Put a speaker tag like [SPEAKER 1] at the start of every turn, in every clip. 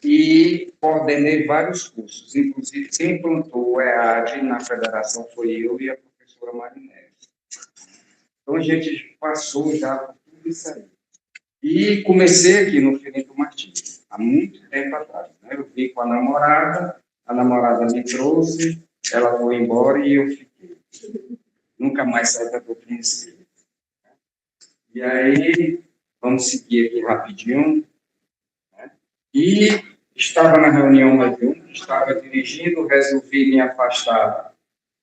[SPEAKER 1] e coordenei vários cursos. Inclusive, quem implantou o EAD na federação foi eu e a professora Marinelli. Então, a gente passou já por tudo isso aí. E comecei aqui no Filipe Martins, há muito tempo atrás. Né? Eu vim com a namorada me trouxe, ela foi embora e eu fiquei. Nunca mais saí da doutrina espírita. E aí, vamos seguir aqui rapidinho. Né? E estava na reunião mediúnica, estava dirigindo, resolvi me afastar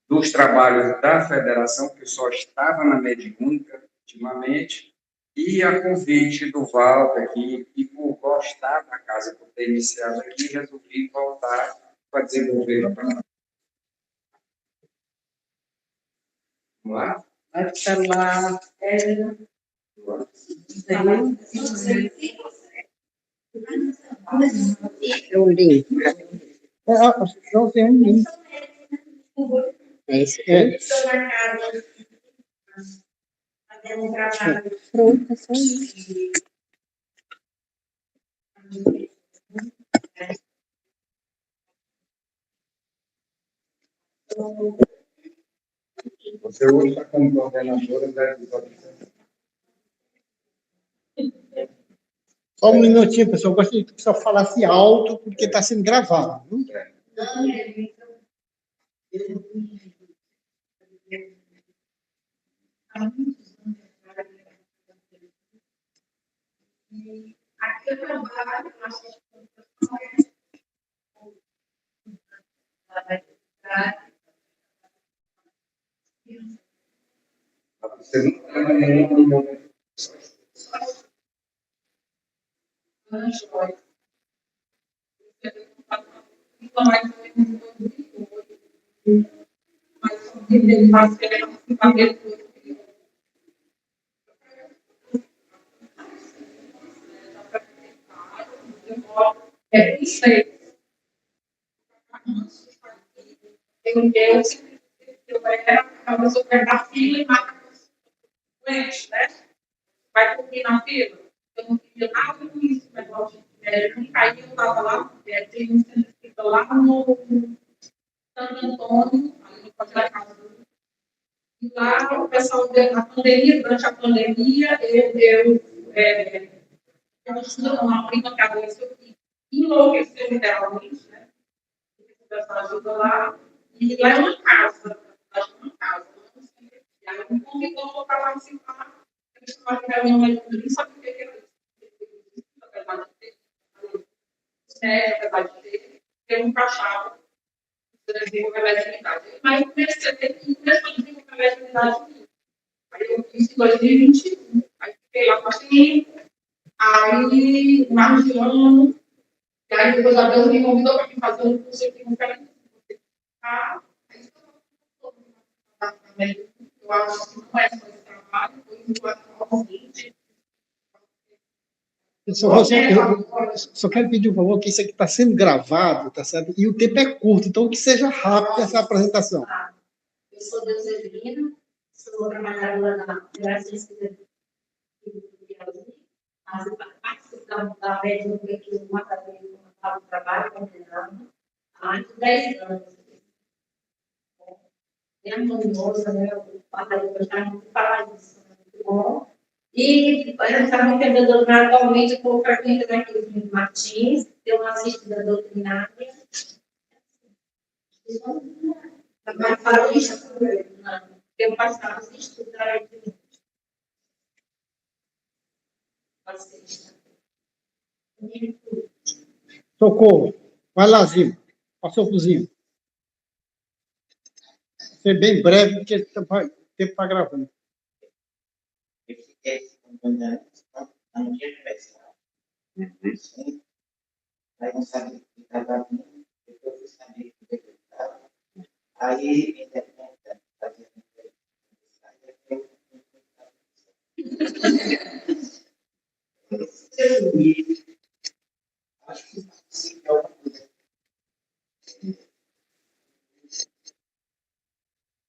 [SPEAKER 1] dos trabalhos da federação, que eu só estava na mediúnica ultimamente, e a convite do Walter aqui, e por gostar da casa, por ter iniciado aqui, resolvi voltar para desenvolver o trabalho. Vamos lá?
[SPEAKER 2] Vai ficar lá. É o link.
[SPEAKER 3] Não tem um link.
[SPEAKER 2] É isso aí. Pronto, é só isso.
[SPEAKER 1] Você hoje está como coordenadora da
[SPEAKER 3] Só um minutinho, pessoal. Eu gostaria que o pessoal falasse alto, porque está sendo gravado. Viu?
[SPEAKER 4] Aqui eu trabalho,
[SPEAKER 1] Você não está em nenhum momento.
[SPEAKER 4] É isso aí. Eu era super da fila e marca doente, né? Vai cumprir na fila. Eu não queria nada com isso, mas eu não caí, eu estava lá, tem um centro espírita lá no Santo Antônio, ali no Pátio da Casa. E lá, o pessoal, durante a pandemia, eu estudo uma prima cabeça que enlouqueceu literalmente, né? O pessoal ajuda lá. E lá é uma casa, acho que é uma casa. E aí me convidou para participar. Eu estava de reunião, mas eu nem sabia o que era isso. Apesar de ter, apesar de ter, eu nunca achava desenvolver a atividade. Mas percebi que começou a desenvolver a atividade. Aí eu fiz em 2021. Aí fiquei lá com a cliente. Aí, mais de ano, e aí depois a Deus me convidou para fazer um curso aqui no Canadá. Eu acho que não é só esse trabalho, foi atualmente.
[SPEAKER 3] Só quero pedir um favor, que isso aqui está sendo gravado, tá certo? E o tempo é curto, então que seja rápido essa apresentação.
[SPEAKER 4] Eu sou Deus Evelina, sou trabalhadora na Federação Espírita de participo da média do que o Matadeiro estava no trabalho, coordenando, há mais de 10 anos. É harmoniosa, né? O Matadeiro está muito falar disso, é muito bom. E a gente está muito doutrinária atualmente, eu estou frequentando aqui o Filipe Martins, eu não assisto da doutrinária. Mas falo isso, eu passava a estudar aqui.
[SPEAKER 3] Socorro. Vai lá, Zinho. Passou pro Zinho. Ser bem breve, porque o tempo está gravando.
[SPEAKER 5] Aí não sabia que estava vindo, depois eu sabia que estava. Aí, fazia acho que sim, é uma coisa.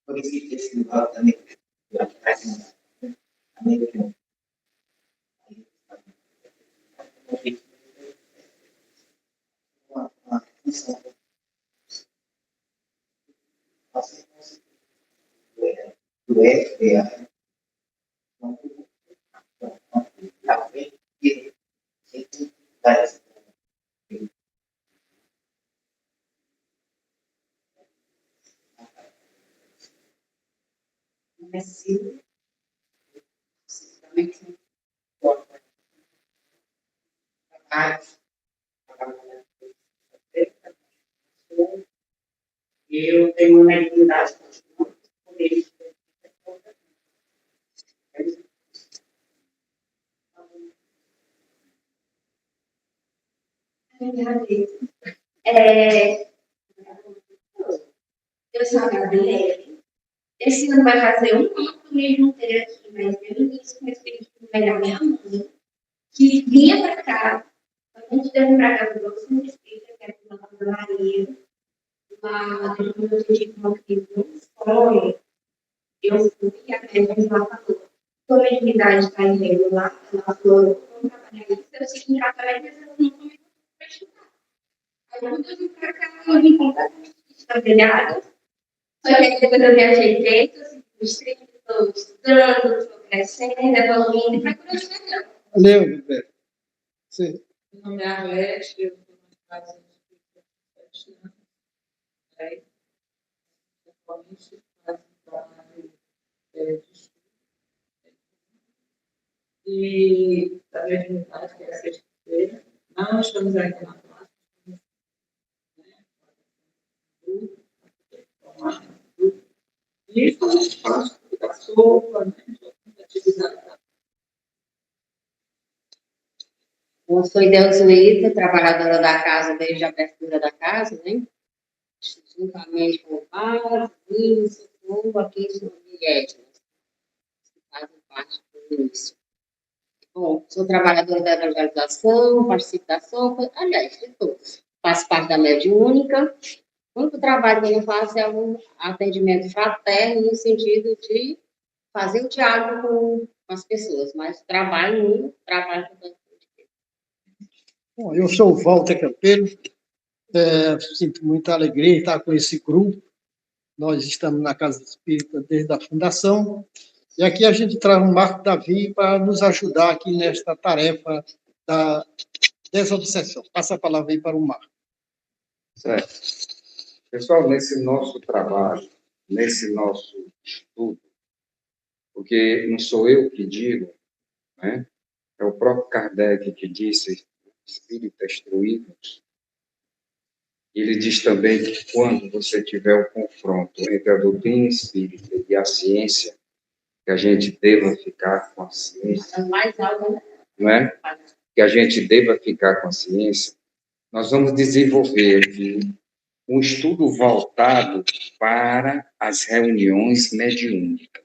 [SPEAKER 5] Por isso que esse lugar também, eu acho que faz uma americana. condição. Assim, do FBA, não está bem que
[SPEAKER 2] Mas sim, também tem eu tenho uma intimidade com eles. Eu sou a Gabriele. Esse ano vai fazer um ano mesmo ter aqui, mas eu início com esse período da minha mãe, que vinha para cá, antes de eu vir para cá, eu sou espírita, que é uma Maria, uma depois eu tive uma crise muito forte, eu fui a médica lá falou, sua mediunidade está irregular, ela falou, vamos trabalhar isso, eu sei que trabalhar isso, eu não comigo para estudar. Aí quando eu vim para cá, eu vim completamente destabelhada, só que depois eu viajei direito, assim, estou estudando, estou crescendo, evoluindo, para quando eu chegar.
[SPEAKER 3] Valeu, Roberto. Sim.
[SPEAKER 4] Meu nome é Arlete, eu estou na casa de 7 anos. Atualmente faço trabalho de estudo. E a mediunidade, que é a sexta-feira, não estamos aqui na classe, e fazemos parte da sopa, da atividade.
[SPEAKER 2] Eu sou Ideusuíta, trabalhadora da casa desde a abertura da casa, né? Juntamente com o padre, o socorro, aqui sou Miguel, que fazem parte do início. Bom, sou trabalhadora da evangelização, participo da sopa, aliás, de todos. Faço parte da mediúnica. O único trabalho que eu não faço é um atendimento fraterno, no sentido de fazer o diálogo com as pessoas, mas trabalho com todo mundo.
[SPEAKER 3] Bom, eu sou o Walter Campelo, sinto muita alegria em estar com esse grupo. Nós estamos na Casa Espírita desde a fundação, e aqui a gente traz o Marco Davi para nos ajudar aqui nesta tarefa da desobsessão. Passa a palavra aí para o Marco.
[SPEAKER 1] Certo. Pessoal, nesse nosso trabalho, nesse nosso estudo, porque não sou eu que digo, né? É o próprio Kardec que disse, espíritas instruídos. Ele diz também que quando você tiver o confronto entre a doutrina espírita e a ciência, que a gente deva ficar com a ciência,
[SPEAKER 2] Mais algo, né?
[SPEAKER 1] não é? Que a gente deva ficar com a ciência, nós vamos desenvolver aqui um estudo voltado para as reuniões mediúnicas.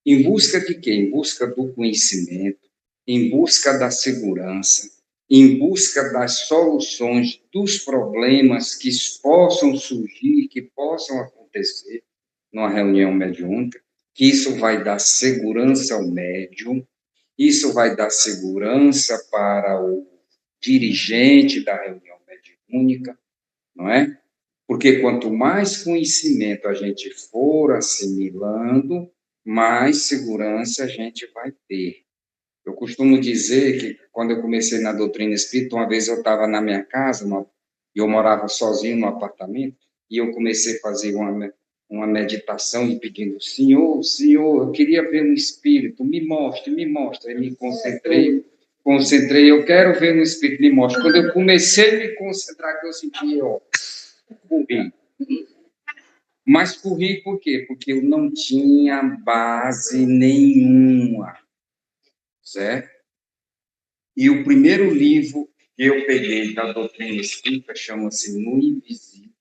[SPEAKER 1] Em busca de quê? Em busca do conhecimento, em busca da segurança, em busca das soluções dos problemas que possam surgir, que possam acontecer numa reunião mediúnica, que isso vai dar segurança ao médium, isso vai dar segurança para o dirigente da reunião mediúnica, não é? Porque quanto mais conhecimento a gente for assimilando, mais segurança a gente vai ter. Eu costumo dizer que, quando eu comecei na doutrina espírita, uma vez eu estava na minha casa, e eu morava sozinho no apartamento, e eu comecei a fazer uma meditação e pedindo, Senhor, eu queria ver um espírito, me mostre. Aí me concentrei, eu quero ver um espírito, me mostre. Quando eu comecei a me concentrar, que eu senti, corri. Mas corri por quê? Porque eu não tinha base nenhuma, certo? E o primeiro livro que eu peguei da doutrina espírita chama-se No Invisível.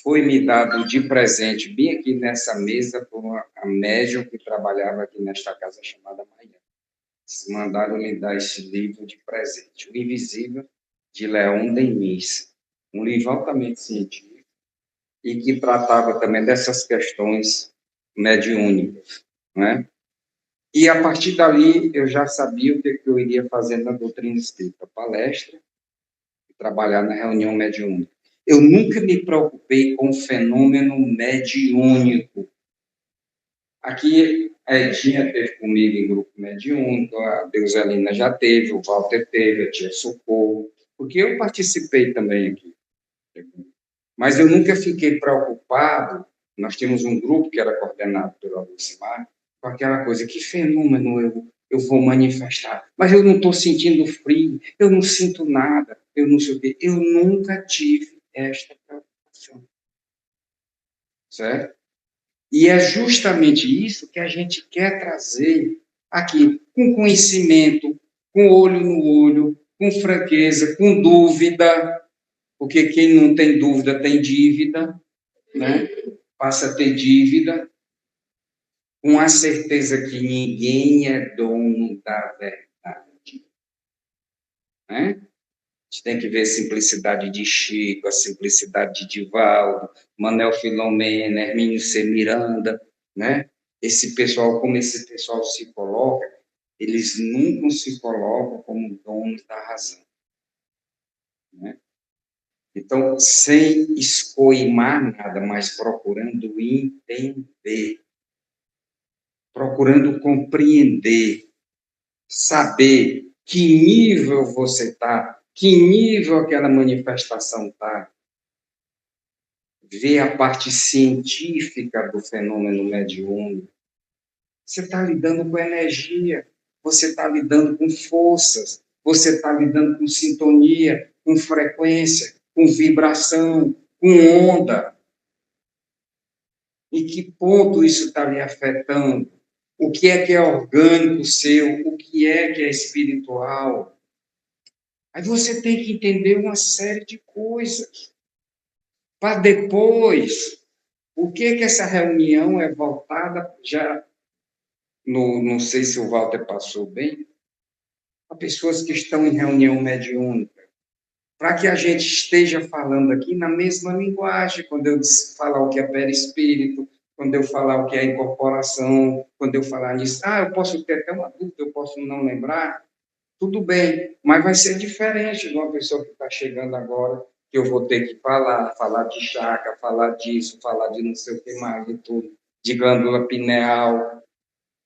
[SPEAKER 1] Foi me dado de presente, bem aqui nessa mesa, por uma médium que trabalhava aqui nesta casa chamada Maia. Eles mandaram me dar esse livro de presente, O Invisível, de Leon Denis. Um livro altamente científico e que tratava também dessas questões mediúnicas, né? E, a partir dali, eu já sabia o que eu iria fazer na doutrina espírita, palestra e trabalhar na reunião mediúnica. Eu nunca me preocupei com o fenômeno mediúnico. Aqui, a Edinha teve comigo em grupo mediúnico, a Deuselina já teve, o Walter teve, a tia Socorro, porque eu participei também aqui. Mas eu nunca fiquei preocupado. Nós tínhamos um grupo que era coordenado pelo Lucimar, com aquela coisa, que fenômeno eu vou manifestar? Mas eu não estou sentindo frio, eu não sinto nada, eu não sei o quê. Eu nunca tive esta preocupação. Certo? E é justamente isso que a gente quer trazer aqui, com conhecimento, com olho no olho, com franqueza, com dúvida, porque quem não tem dúvida tem dívida, né? Passa a ter dívida, com a certeza que ninguém é dono da verdade. Né? A gente tem que ver a simplicidade de Chico, a simplicidade de Divaldo, Manuel Filomena, Hermínio C. Miranda, né? Esse pessoal, como esse pessoal se coloca, eles nunca se colocam como donos da razão. Né? Então, sem escoimar nada, mas procurando entender, procurando compreender, saber que nível você está, que nível aquela manifestação está, ver a parte científica do fenômeno mediúnico. Você está lidando com energia, você está lidando com forças, você está lidando com sintonia, com frequência, com vibração, com onda. Em que ponto isso está lhe afetando? O que é orgânico seu? O que é espiritual? Aí você tem que entender uma série de coisas. Para depois, o que essa reunião é voltada, já, não sei se o Walter passou bem, para pessoas que estão em reunião mediúnica, para que a gente esteja falando aqui na mesma linguagem, quando eu falar o que é perispírito, quando eu falar o que é incorporação, quando eu falar nisso, eu posso ter até uma dúvida, eu posso não lembrar, tudo bem, mas vai ser diferente de uma pessoa que está chegando agora, que eu vou ter que falar de chakra, falar disso, falar de não sei o que mais, de tudo, de glândula pineal,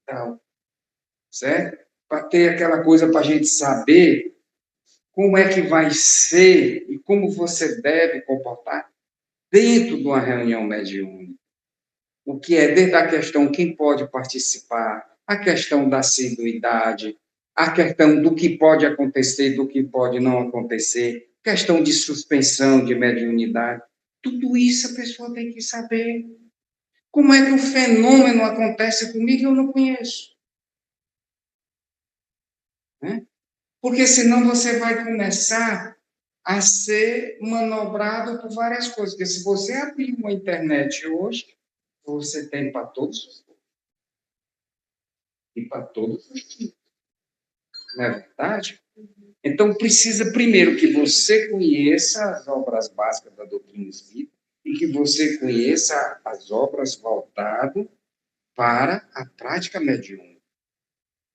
[SPEAKER 1] tal, certo? Para ter aquela coisa para a gente saber como é que vai ser e como você deve comportar dentro de uma reunião mediúnica. O que é desde a questão quem pode participar, a questão da assiduidade, a questão do que pode acontecer, do que pode não acontecer, questão de suspensão de mediunidade. Tudo isso a pessoa tem que saber. Como é que o fenômeno acontece comigo eu não conheço? Né? Porque senão você vai começar a ser manobrado por várias coisas. Porque se você abrir uma internet hoje, você tem para todos os gostos e para todos os tipos. Não é verdade? Então, precisa primeiro que você conheça as obras básicas da doutrina espírita e que você conheça as obras voltadas para a prática mediúnica.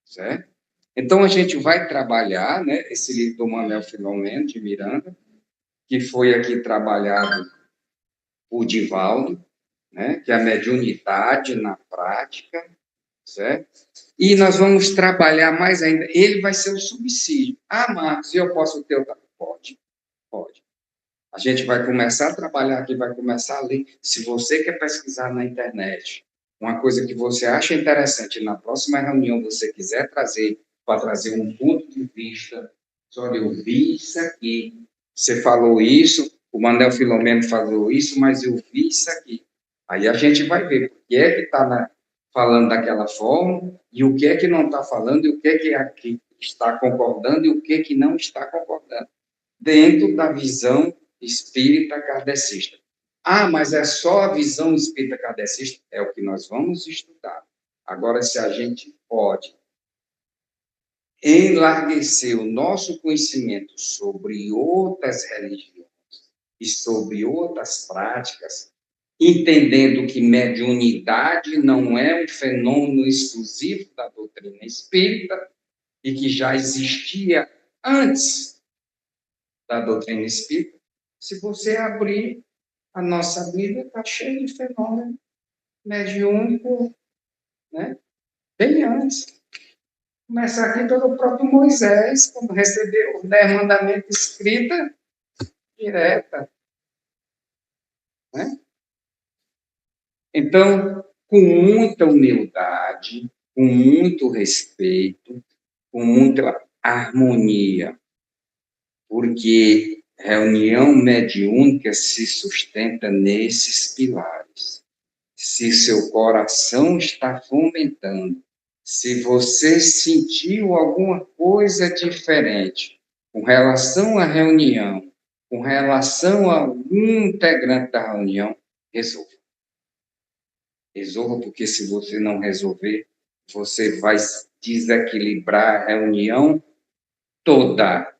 [SPEAKER 1] Certo? Então, a gente vai trabalhar, né, esse livro do Manuel Filomeno de Miranda, que foi aqui trabalhado por Divaldo, né, que é a mediunidade na prática, certo? E nós vamos trabalhar mais ainda. Ele vai ser o subsídio. Marcos, eu posso ter outra? Pode, pode. A gente vai começar a trabalhar aqui, vai começar a ler. Se você quer pesquisar na internet, uma coisa que você acha interessante, na próxima reunião você quiser trazer, para trazer um ponto de vista, olha, eu vi isso aqui, você falou isso, o Manuel Filomeno falou isso, mas eu vi isso aqui. Aí a gente vai ver o que é que está falando daquela forma, e o que é que não está falando, e o que é que aqui está concordando, e o que é que não está concordando, dentro da visão espírita kardecista. Mas é só a visão espírita kardecista? É o que nós vamos estudar. Agora, se a gente pode enlarguecer o nosso conhecimento sobre outras religiões e sobre outras práticas, entendendo que mediunidade não é um fenômeno exclusivo da doutrina espírita e que já existia antes da doutrina espírita, Se você abrir a nossa Bíblia, está cheio de fenômeno mediúnico, né? Bem antes. Começar aqui pelo próprio Moisés, quando recebeu os 10 mandamentos escrita direta, né? Então, com muita humildade, com muito respeito, com muita harmonia, porque reunião mediúnica se sustenta nesses pilares. Se seu coração está fomentando, se você sentiu alguma coisa diferente com relação à reunião, com relação a algum integrante da reunião, resolva. Resolva, porque se você não resolver, você vai desequilibrar a reunião toda.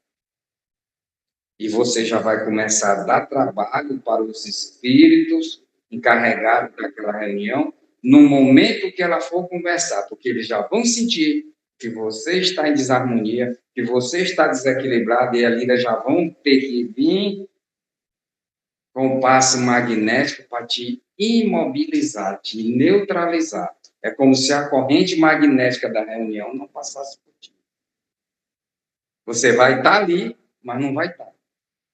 [SPEAKER 1] E você já vai começar a dar trabalho para os espíritos encarregados daquela reunião, no momento que ela for conversar, porque eles já vão sentir que você está em desarmonia, que você está desequilibrado, e ali eles já vão ter que vir com o passe magnético para te imobilizar, te neutralizar. É como se a corrente magnética da reunião não passasse por ti. Você vai estar ali, mas não vai estar.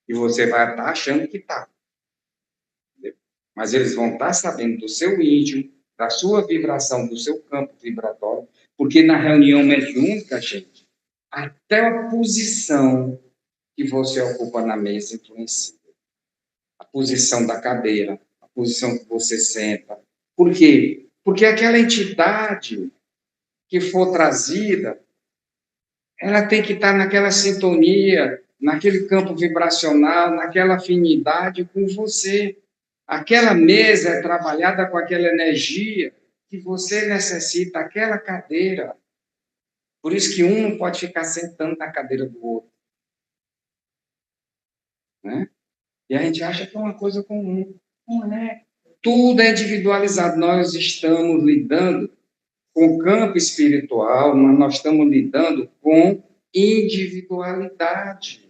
[SPEAKER 1] E você vai estar achando que está. Mas eles vão estar sabendo do seu íntimo, da sua vibração, do seu campo vibratório, porque na reunião mediúnica, gente, até a posição que você ocupa na mesa influencia. A posição da cadeira, a posição que você senta. Por quê? Porque aquela entidade que for trazida, ela tem que estar naquela sintonia, naquele campo vibracional, naquela afinidade com você. Aquela mesa é trabalhada com aquela energia que você necessita, aquela cadeira. Por isso que um não pode ficar sentando na cadeira do outro. Né? E a gente acha que é uma coisa comum. Não é. Tudo é individualizado. Nós estamos lidando com o campo espiritual, mas nós estamos lidando com individualidade.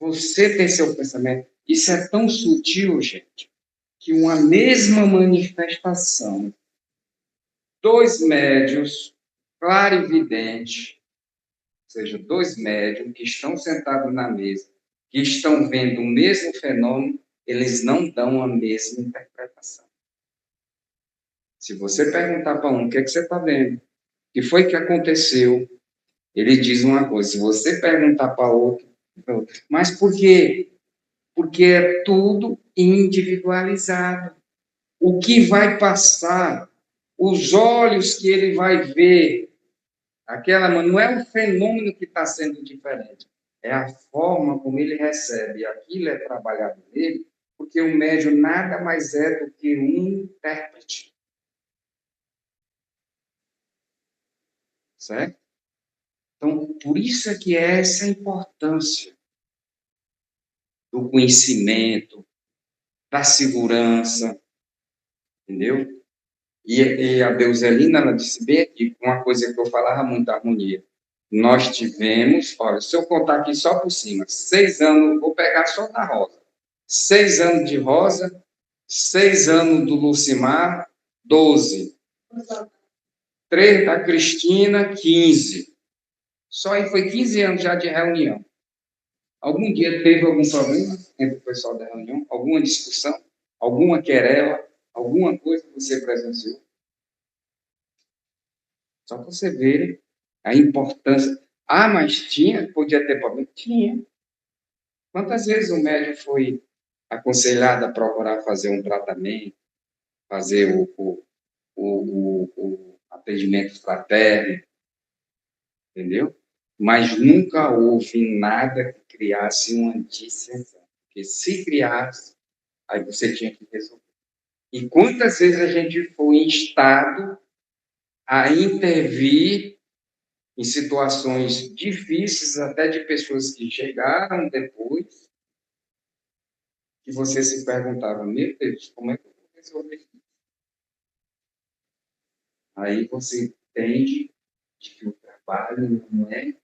[SPEAKER 1] Você tem seu pensamento. Isso é tão sutil, gente, que uma mesma manifestação, dois médiuns, clarividente, ou seja, dois médiuns que estão sentados na mesa, que estão vendo o mesmo fenômeno, eles não dão a mesma interpretação. Se você perguntar para um, o que é que você está vendo? O que foi que aconteceu? Ele diz uma coisa. Se você perguntar para outro, mas por quê? Porque é tudo individualizado. O que vai passar, os olhos que ele vai ver, não é o fenômeno que está sendo diferente, é a forma como ele recebe. Aquilo é trabalhado nele, porque o médium nada mais é do que um intérprete. Certo? Então, por isso é que é essa importância do conhecimento, da segurança, entendeu? E a Deuselina, ela disse bem aqui, uma coisa que eu falava muito, da harmonia. Nós tivemos, olha, se eu contar aqui só por cima, 6 anos, vou pegar só da Rosa. 6 anos de Rosa, 6 anos do Lucimar, 12. 3 da Cristina, 15. Só aí foi 15 anos já de reunião. Algum dia teve algum problema entre o pessoal da reunião? Alguma discussão? Alguma querela? Alguma coisa que você presenciou? Só para você ver a importância. Ah, mas podia ter problema? Tinha. Quantas vezes o médium foi aconselhado a procurar fazer um tratamento, fazer o atendimento fraterno, entendeu? Mas nunca houve nada que criasse uma dissensão. Porque se criasse, aí você tinha que resolver. E quantas vezes a gente foi instado a intervir em situações difíceis, até de pessoas que chegaram depois, que você se perguntava, meu Deus, como é que eu vou resolver isso? Aí você entende de que o trabalho não é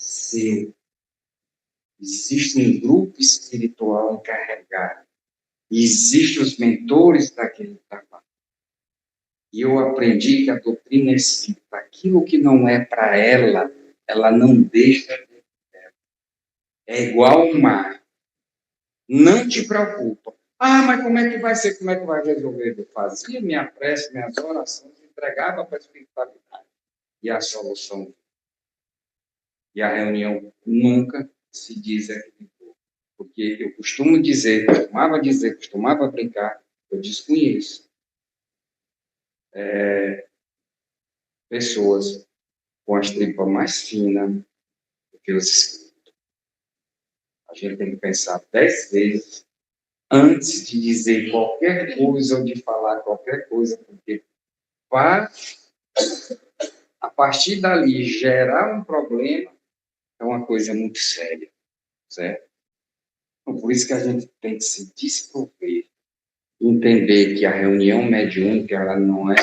[SPEAKER 1] seu, Existe um grupo espiritual encarregado. E existem os mentores daquele trabalho. E eu aprendi que a doutrina espírita, aquilo que não é para ela, ela não deixa. É igual ao mar. Não te preocupa. Ah, mas como é que vai ser? Como é que vai resolver? Eu fazia minha prece, minhas orações, entregava para a espiritualidade. E a solução. E a reunião nunca se desequilibrou. Porque eu costumo dizer, costumava brincar, eu desconheço pessoas com as tripas mais finas do que os espíritos. A gente tem que pensar 10 vezes antes de dizer qualquer coisa ou de falar qualquer coisa, porque vai, a partir dali, gerar um problema é uma coisa muito séria, certo? Então, por isso que a gente tem que se desprover, entender que a reunião mediúnica, ela não é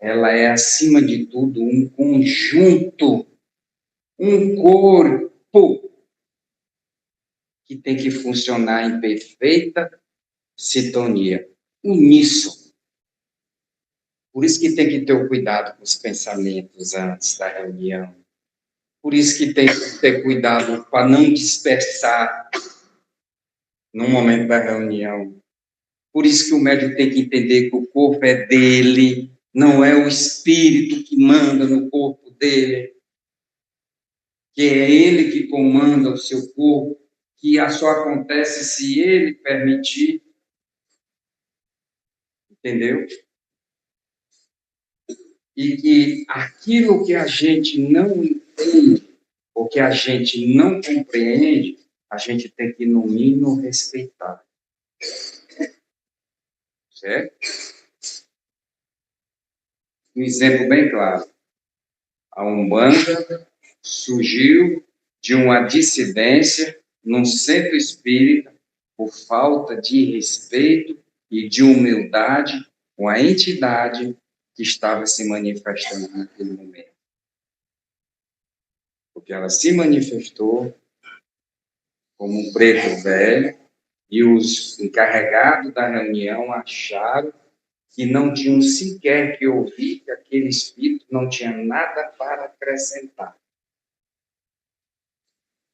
[SPEAKER 1] ela é, acima de tudo, um conjunto, um corpo que tem que funcionar em perfeita sintonia, uníssono. Por isso que tem que ter o cuidado com os pensamentos antes da reunião. Por isso que tem que ter cuidado para não dispersar no momento da reunião. Por isso que o médium tem que entender que o corpo é dele, não é o espírito que manda no corpo dele, que é ele que comanda o seu corpo, que só acontece se ele permitir. Entendeu? E que aquilo que a gente não entende, ou que a gente não compreende, a gente tem que, no mínimo, respeitar. Certo? Um exemplo bem claro. A Umbanda surgiu de uma dissidência num centro espírita por falta de respeito e de humildade com a entidade que estava se manifestando naquele momento. Porque ela se manifestou como um preto velho, e os encarregados da reunião acharam que não tinham sequer que ouvir, que aquele espírito não tinha nada para acrescentar.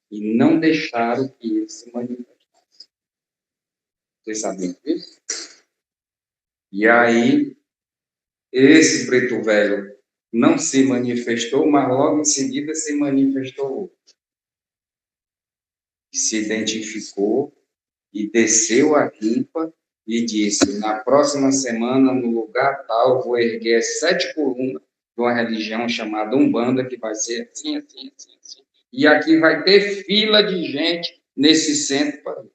[SPEAKER 1] E não deixaram que ele se manifestasse. Vocês sabiam disso? E aí, esse preto velho não se manifestou, mas logo em seguida se manifestou outro. Se identificou e desceu a ripa e disse: na próxima semana, no lugar tal, vou erguer 7 colunas de uma religião chamada Umbanda, que vai ser assim, assim, assim, assim. E aqui vai ter fila de gente nesse centro para ver.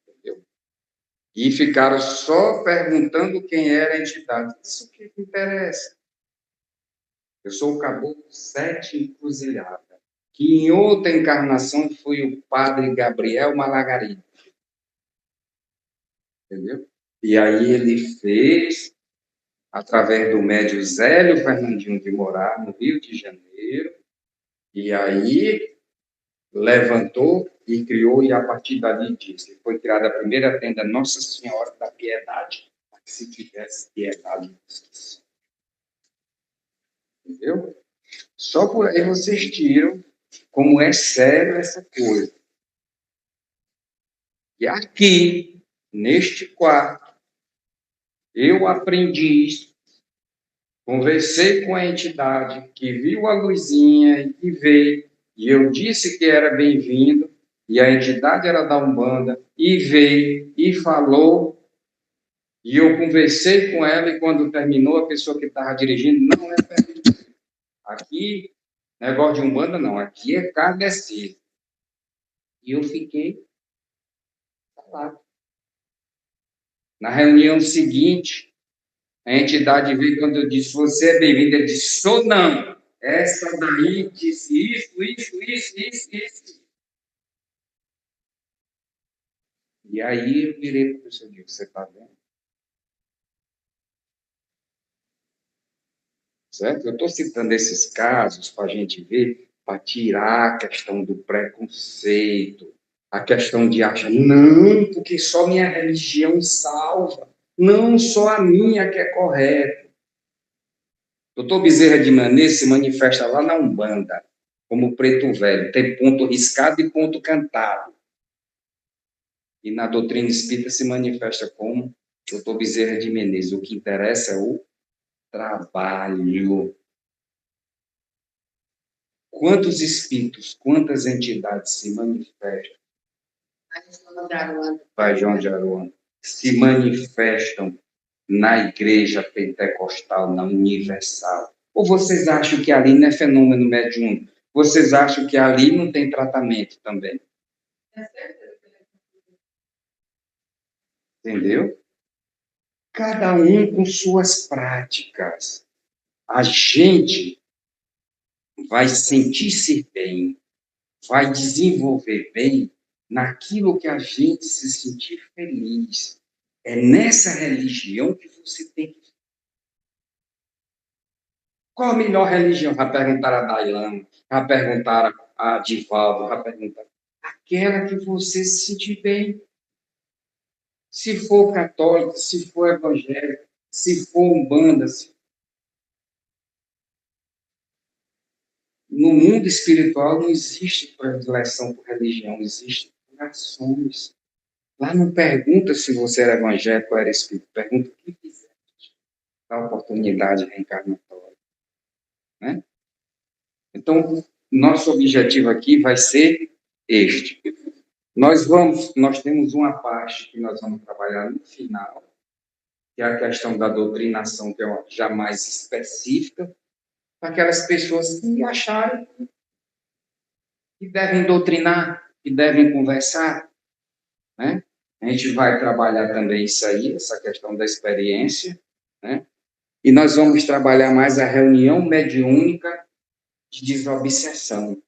[SPEAKER 1] Entendeu? E ficaram só perguntando quem era a entidade. Isso que interessa. Eu sou o caboclo 7 Encruzilhada, que em outra encarnação fui o padre Gabriel Malagarino. Entendeu? E aí ele fez, através do médium Zélio Fernandinho de Moraes, no Rio de Janeiro, e aí levantou e criou, e a partir dali disse, foi criada a primeira tenda Nossa Senhora da Piedade, para que se tivesse piedade. Entendeu? Só por aí vocês tiram como é sério essa coisa. E aqui, neste quarto, eu aprendi isso. Conversei com a entidade que viu a luzinha e que veio, e eu disse que era bem-vindo, e a entidade era da Umbanda, e veio, e falou, e eu conversei com ela, e quando terminou, a pessoa que estava dirigindo não é permitido. Aqui, negócio de Umbanda não, aqui é kardecista. E eu fiquei calado. Na reunião seguinte, a entidade veio quando eu disse, você é bem-vindo, ele disse, sou não. Essa daí disse isso. E aí eu virei para o professor e disse, você está vendo? certo? Eu estou citando esses casos para a gente ver, para tirar a questão do preconceito, a questão de achar, não, porque só minha religião salva, não, só a minha que é correta. Doutor Bezerra de Menezes se manifesta lá na Umbanda, como preto velho, tem ponto riscado e ponto cantado. E na doutrina espírita se manifesta como doutor Bezerra de Menezes. O que interessa é o trabalho. Quantos espíritos, quantas entidades se manifestam? Pai João de Aruanda. Se manifestam na igreja pentecostal, na universal. Ou vocês acham que ali não é fenômeno mediúnico? Vocês acham que ali não tem tratamento também? Entendeu? Cada um com suas práticas. A gente vai sentir-se bem, vai desenvolver bem naquilo que a gente se sentir feliz. É nessa religião que você tem que... Qual a melhor religião? Já perguntaram a Dailane, já perguntaram a Divaldo, já perguntaram. Aquela que você se sentir bem. Se for católico, se for evangélico, se for umbanda, no mundo espiritual não existe predileção por religião, existe corações. Lá não pergunta se você era evangélico ou era espírita, pergunta o que fizeste, da oportunidade reencarnatória. Né? Então, nosso objetivo aqui vai ser este. Nós temos uma parte que nós vamos trabalhar no final, que é a questão da doutrinação, que é já mais específica, para aquelas pessoas que acharem que devem doutrinar, que devem conversar, né? A gente vai trabalhar também isso aí, essa questão da experiência, né? E nós vamos trabalhar mais a reunião mediúnica de desobsessão.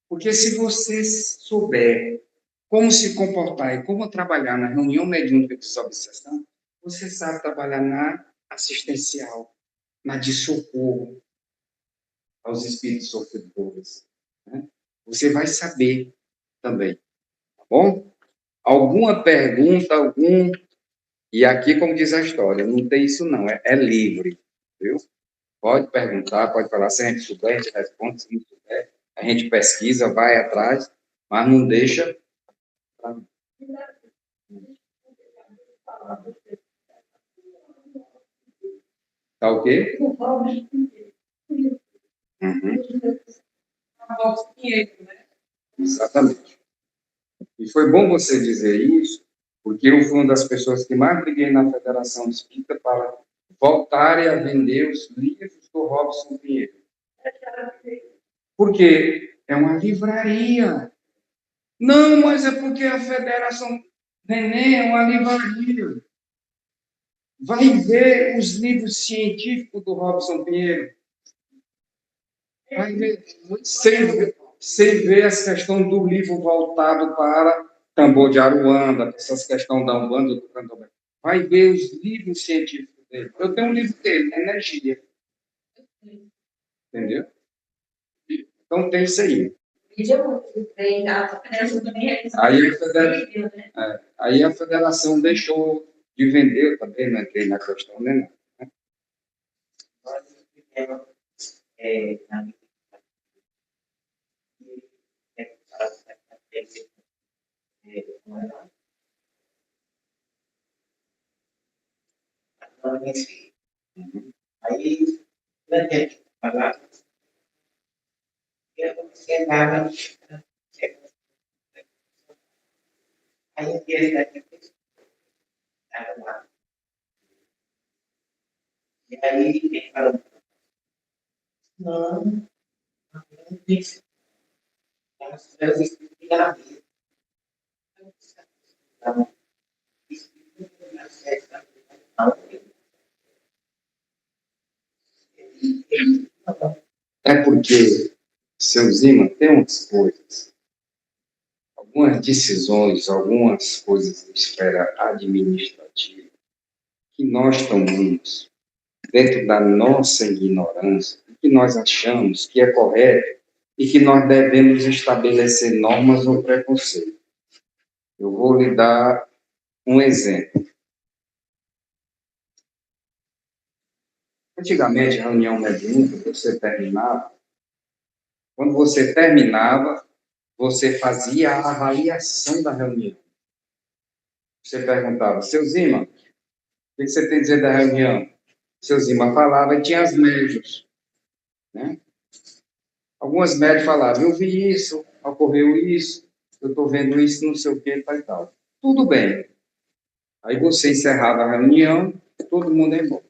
[SPEAKER 1] Porque se você souber como se comportar e como trabalhar na reunião mediúnica de desobsessão, você sabe trabalhar na assistencial, na de socorro aos espíritos sofredores. Né? Você vai saber também, tá bom? Alguma pergunta, algum... E aqui, como diz a história, não tem isso não, é livre, viu? Pode perguntar, pode falar, se a gente souber, a gente responde, se não souber, a gente pesquisa, vai atrás, mas não deixa... Tá ok? Uhum. Exatamente. E foi bom você dizer isso, porque eu fui uma das pessoas que mais briguei na Federação Espírita para voltarem a vender os livros do Robson Pinheiro. Porque é uma livraria. Não, mas é porque a Federação Neném é uma livraria. Vai ver os livros científicos do Robson Pinheiro. Vai ver, sem ver essa questão do livro voltado para Tambor de Aruanda, essas questões da Umbanda do Candomblé. Vai ver os livros científicos dele. Eu tenho um livro dele, Energia. Entendeu? Então tem isso aí. Aí a federação deixou de vender, eu também não entrei na questão, né?
[SPEAKER 5] Aí, na gente falar, eu chegava, aí ele estava lá. E aí ele falou, não disse, as coisas que na vida.
[SPEAKER 1] É porque, seu Zima, tem umas coisas, algumas decisões, algumas coisas de esfera administrativa que nós tomamos dentro da nossa ignorância, que nós achamos que é correto e que nós devemos estabelecer normas ou preconceito. Eu vou lhe dar um exemplo. Antigamente, a reunião mediúnica, você terminava, quando você terminava, você fazia a avaliação da reunião. Você perguntava, seu Zima, o que você tem a dizer da reunião? Seu Zima falava e tinha as médias, né? Algumas médias falavam, eu vi isso, ocorreu isso, eu estou vendo isso, não sei o que, tal e tal. Tudo bem. Aí você encerrava a reunião, todo mundo ia embora.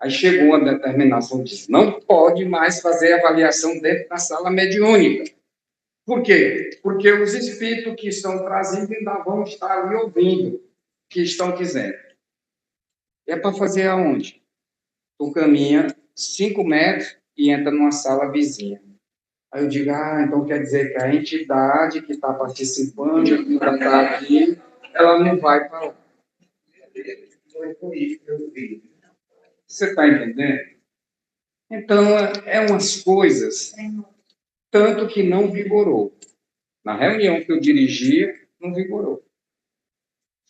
[SPEAKER 1] Aí chegou uma determinação, disse, não pode mais fazer avaliação dentro da sala mediúnica. Por quê? Porque os espíritos que estão trazidos ainda vão estar ali ouvindo o que estão dizendo. É para fazer aonde? Tu caminha 5 metros e entra numa sala vizinha. Aí eu digo, então quer dizer que a entidade que está participando, que está aqui, ela não vai para lá. Você está entendendo? Então, é umas coisas, tanto que não vigorou. Na reunião que eu dirigia, não vigorou.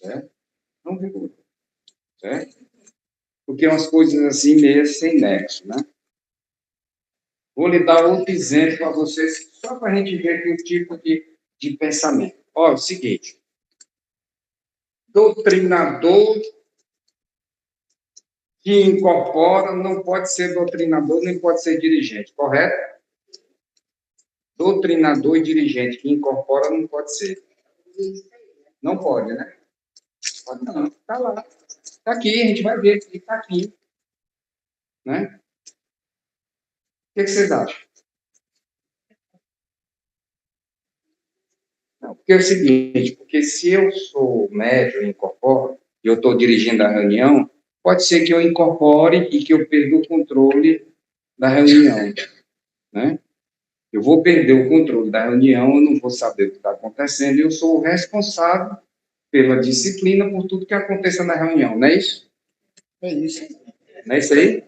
[SPEAKER 1] Certo? Não vigorou. Certo? Porque é umas coisas assim, meio sem nexo, né? Vou lhe dar outro exemplo para vocês, só para a gente ver que tipo de pensamento. Olha, é o seguinte. Doutrinador que incorpora não pode ser doutrinador, nem pode ser dirigente, correto? Doutrinador e dirigente que incorpora não pode ser. Não pode, né? Pode não, está lá. Está aqui, a gente vai ver que está aqui. Né? O que vocês acham? Não, porque é o seguinte, porque se eu sou médium e incorporo, e eu estou dirigindo a reunião, pode ser que eu incorpore e que eu perda o controle da reunião. Né? Eu vou perder o controle da reunião, eu não vou saber o que está acontecendo, e eu sou o responsável pela disciplina, por tudo que aconteça na reunião, não é isso?
[SPEAKER 3] É isso.
[SPEAKER 1] Não é isso aí?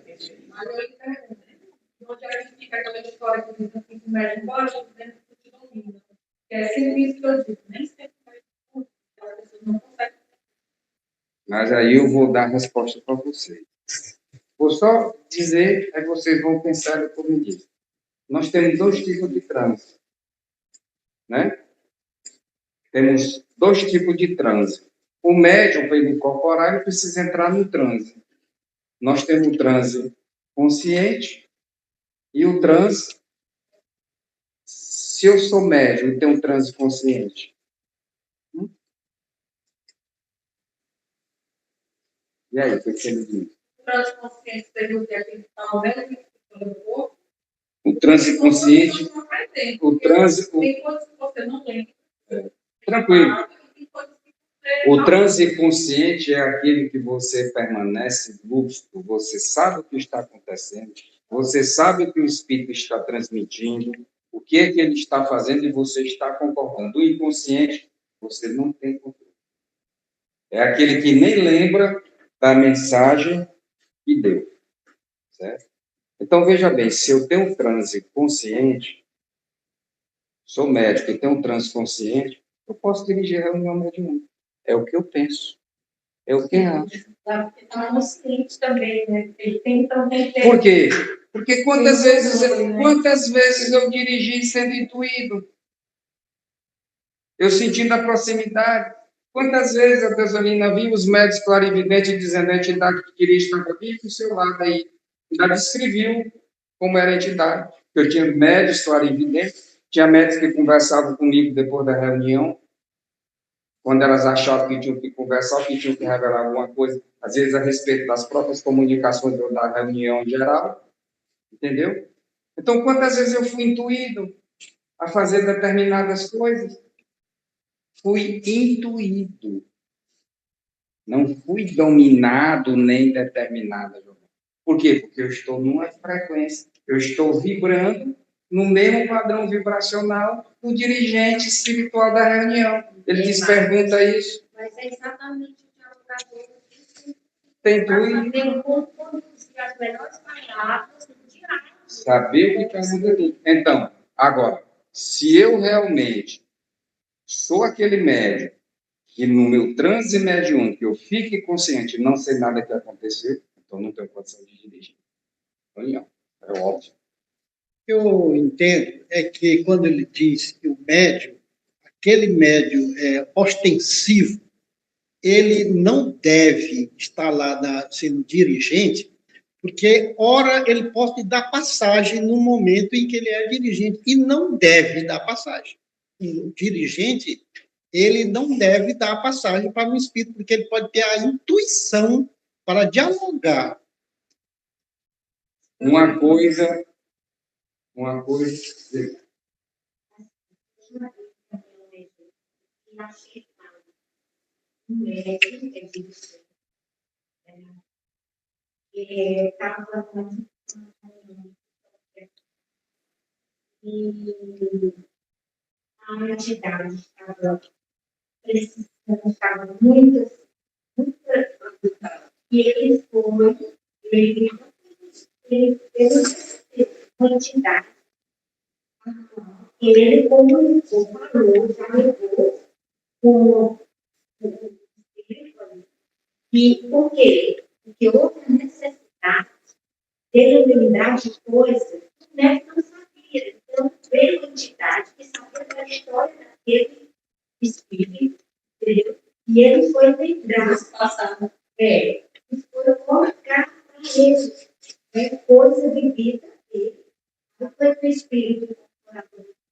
[SPEAKER 4] Onde a gente fica aquela história que diz assim, que o médico embora, dentro do domínio. É sempre isso que eu digo, nem sempre as pessoas não conseguem.
[SPEAKER 1] Mas aí eu vou dar a resposta para vocês. Vou só dizer, aí vocês vão pensar como me diz. Nós temos 2 tipos de trânsito. Né? Temos 2 tipos de trânsito. O médium, para ele incorporar, ele precisa entrar no trânsito. Nós temos o trânsito consciente e o trânsito. Se eu sou médium e tenho um trânsito consciente. E aí, o que você me diz?
[SPEAKER 4] O trânsito consciente seria o que aquele que está morrendo no corpo.
[SPEAKER 1] O trânsito consciente. O trânsito.
[SPEAKER 4] Tem coisas que você não lembra.
[SPEAKER 1] Tranquilo. O transe consciente é aquele que você permanece lúcido, você sabe o que está acontecendo, você sabe o que o espírito está transmitindo, o que é que ele está fazendo e você está concordando. O inconsciente, você não tem controle. É aquele que nem lembra da mensagem que deu. Certo? Então, veja bem, se eu tenho um transe consciente, sou médico e tenho um transe consciente, eu posso dirigir a reunião mediúnica. É o que eu penso. É o que eu acho.
[SPEAKER 2] Está nos clientes também, né? Ele tem também.
[SPEAKER 1] Por quê? Porque quantas vezes eu dirigi sendo intuído? Eu sentindo a proximidade. Quantas vezes a Teosolina viu os médicos clarividentes dizendo a entidade que queria estar aqui do seu lado aí. Já descreviu como era a entidade. Eu tinha médicos clarividentes, tinha médicos que conversavam comigo depois da reunião, quando elas achavam que tinham que conversar, que tinham que revelar alguma coisa, às vezes a respeito das próprias comunicações da reunião em geral, entendeu? Então, quantas vezes eu fui intuído a fazer determinadas coisas? Fui intuído. Não fui dominado nem determinado. Por quê? Porque eu estou numa frequência, eu estou vibrando no mesmo padrão vibracional do dirigente espiritual da reunião. Ele lhes pergunta isso.
[SPEAKER 2] Mas é exatamente o que a
[SPEAKER 1] Tem tudo.
[SPEAKER 2] conduzir as melhores palavras do diálogo.
[SPEAKER 1] Saber o que está acontecendo. Então, agora, se eu realmente sou aquele médium que no meu transe mediúnico eu fique consciente e não sei nada que aconteceu, então não tenho condição de dirigir. Então, é óbvio.
[SPEAKER 3] Eu entendo é que quando ele diz que o médium, aquele médium ostensivo, ele não deve estar lá sendo dirigente, porque, ora, ele pode dar passagem no momento em que ele é dirigente, e não deve dar passagem. O dirigente, ele não deve dar passagem para um espírito, porque ele pode ter a intuição para dialogar.
[SPEAKER 1] Uma coisa.
[SPEAKER 2] E a entidade estava precisando, estava muito, e ele foi, ele uma entidade, e ele comunicou, falou, dialogou com o e por quê? Porque houve a necessidade dele lembrar de coisas que o médico não sabia. Então, veio uma entidade que sabia da história daquele espírito, entendeu? E ele foi lembrar, e foi colocar para ele coisa de vida dele. Então, foi que o espírito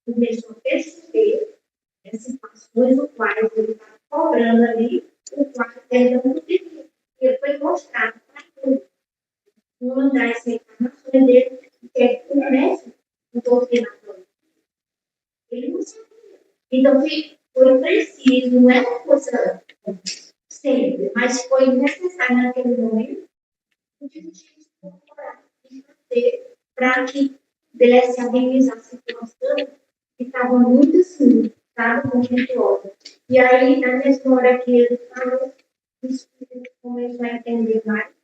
[SPEAKER 2] começou a perceber essas situações no quais ele estava cobrando ali, o qual ele não poderia. E ele foi mostrado para ele. Uma das encarnações dele, que é o mestre, o doutrinador. Ele não sabia. Então, foi preciso, não é uma coisa sempre, mas foi necessário naquele momento, o dirigente incorporar e fazer para que pudesse amenizar a situação que estava muito assim, estava conflituosa. E aí, na mesma hora que ele falou, o espírito começou a entender mais.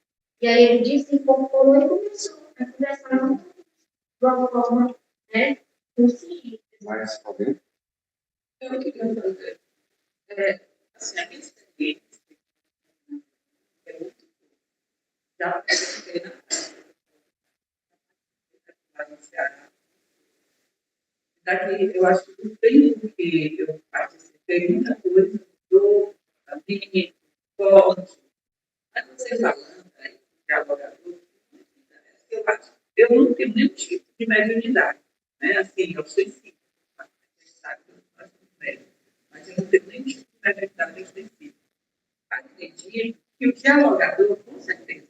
[SPEAKER 2] E aí ele disse, incorporou e começou a conversar de uma forma, consciente.
[SPEAKER 1] Mais alguém?
[SPEAKER 4] Eu queria fazer, assim, a minha experiência é muito já participei no Ceará. Daqui, eu acho que o tempo que eu participei, muita coisa mudou, a minha forte. Mas você falando aí, dialogador, eu não tenho nenhum tipo de mediunidade, né? Assim, eu sei sim, mas eu não tenho nenhum tipo de mediunidade extensiva. Acredito que o dialogador, com certeza,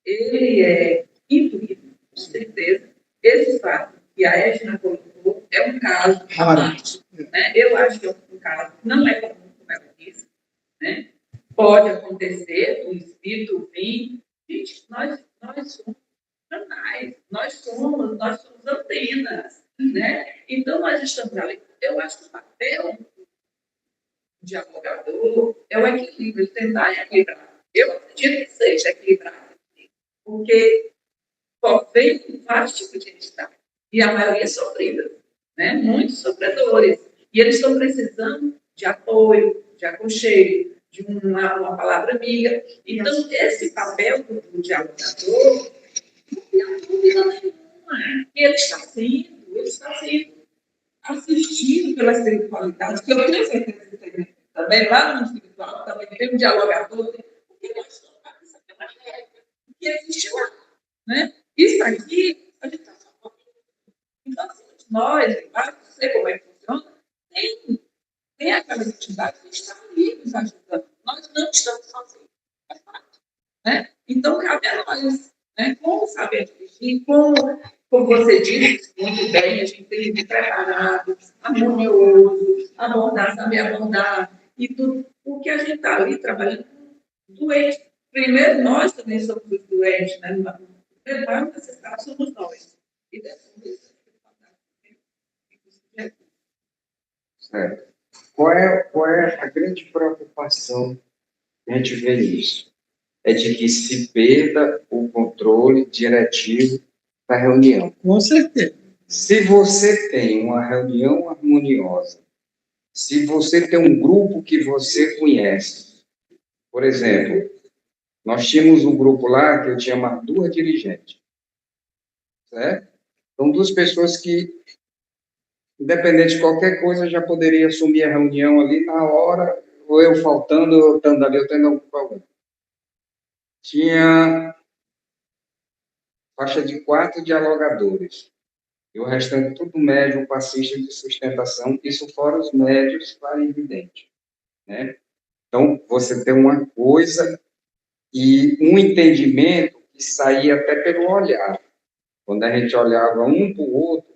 [SPEAKER 4] ele é intuído, com certeza. Esse fato que a Edna colocou é um caso à parte, né? Eu acho que é um caso que não é comum, como ela disse, né? Pode acontecer, o espírito vir. Gente, nós somos canais, nós somos antenas, né? Então, nós estamos ali. Eu acho que o papel do dialogador é o equilíbrio, tentar equilibrar. Eu acredito que seja equilibrado, porque vem vários tipos de entidade, e a maioria sofrida, né? Muitos sofredores, e eles estão precisando de apoio, de aconchego, de uma palavra amiga. Então, esse papel do dialogador, não tem dúvida nenhuma, que ele está sendo assistido pela espiritualidade, que eu tenho certeza que tem também, lá no espiritual, também tem um dialogador, porque nós estamos passando pela regra que existe lá, né? Isso aqui, a gente está só. Então, assim, nós, não sei como é que funciona, tem aquela entidade que está ali nos ajudando. Nós não estamos sozinhos, faz parte, né? Então, cabe a nós, né? Como saber dirigir, como você disse muito bem, a gente tem que ir preparado, harmonioso, saber abordar, e tudo, porque a gente está ali trabalhando com doente. Primeiro, nós também somos os doentes, né? O mais necessário somos nós. E depois,
[SPEAKER 1] certo. Qual é a grande preocupação que a gente vê nisso? é de que se perda o controle diretivo da reunião.
[SPEAKER 3] Com certeza.
[SPEAKER 1] Se você tem uma reunião harmoniosa, se você tem um grupo que você conhece, por exemplo, nós tínhamos um grupo lá que eu tinha mais 2 dirigentes, certo? São 2 pessoas que, independente de qualquer coisa, já poderia assumir a reunião ali na hora, ou eu faltando, ou eu estando ali, eu tendo algum problema. Tinha faixa de 4 dialogadores, e o restante tudo médium, passista de sustentação, isso fora os médios clarividentes, né? Então, você tem uma coisa e um entendimento que saía até pelo olhar. Quando a gente olhava um para o outro,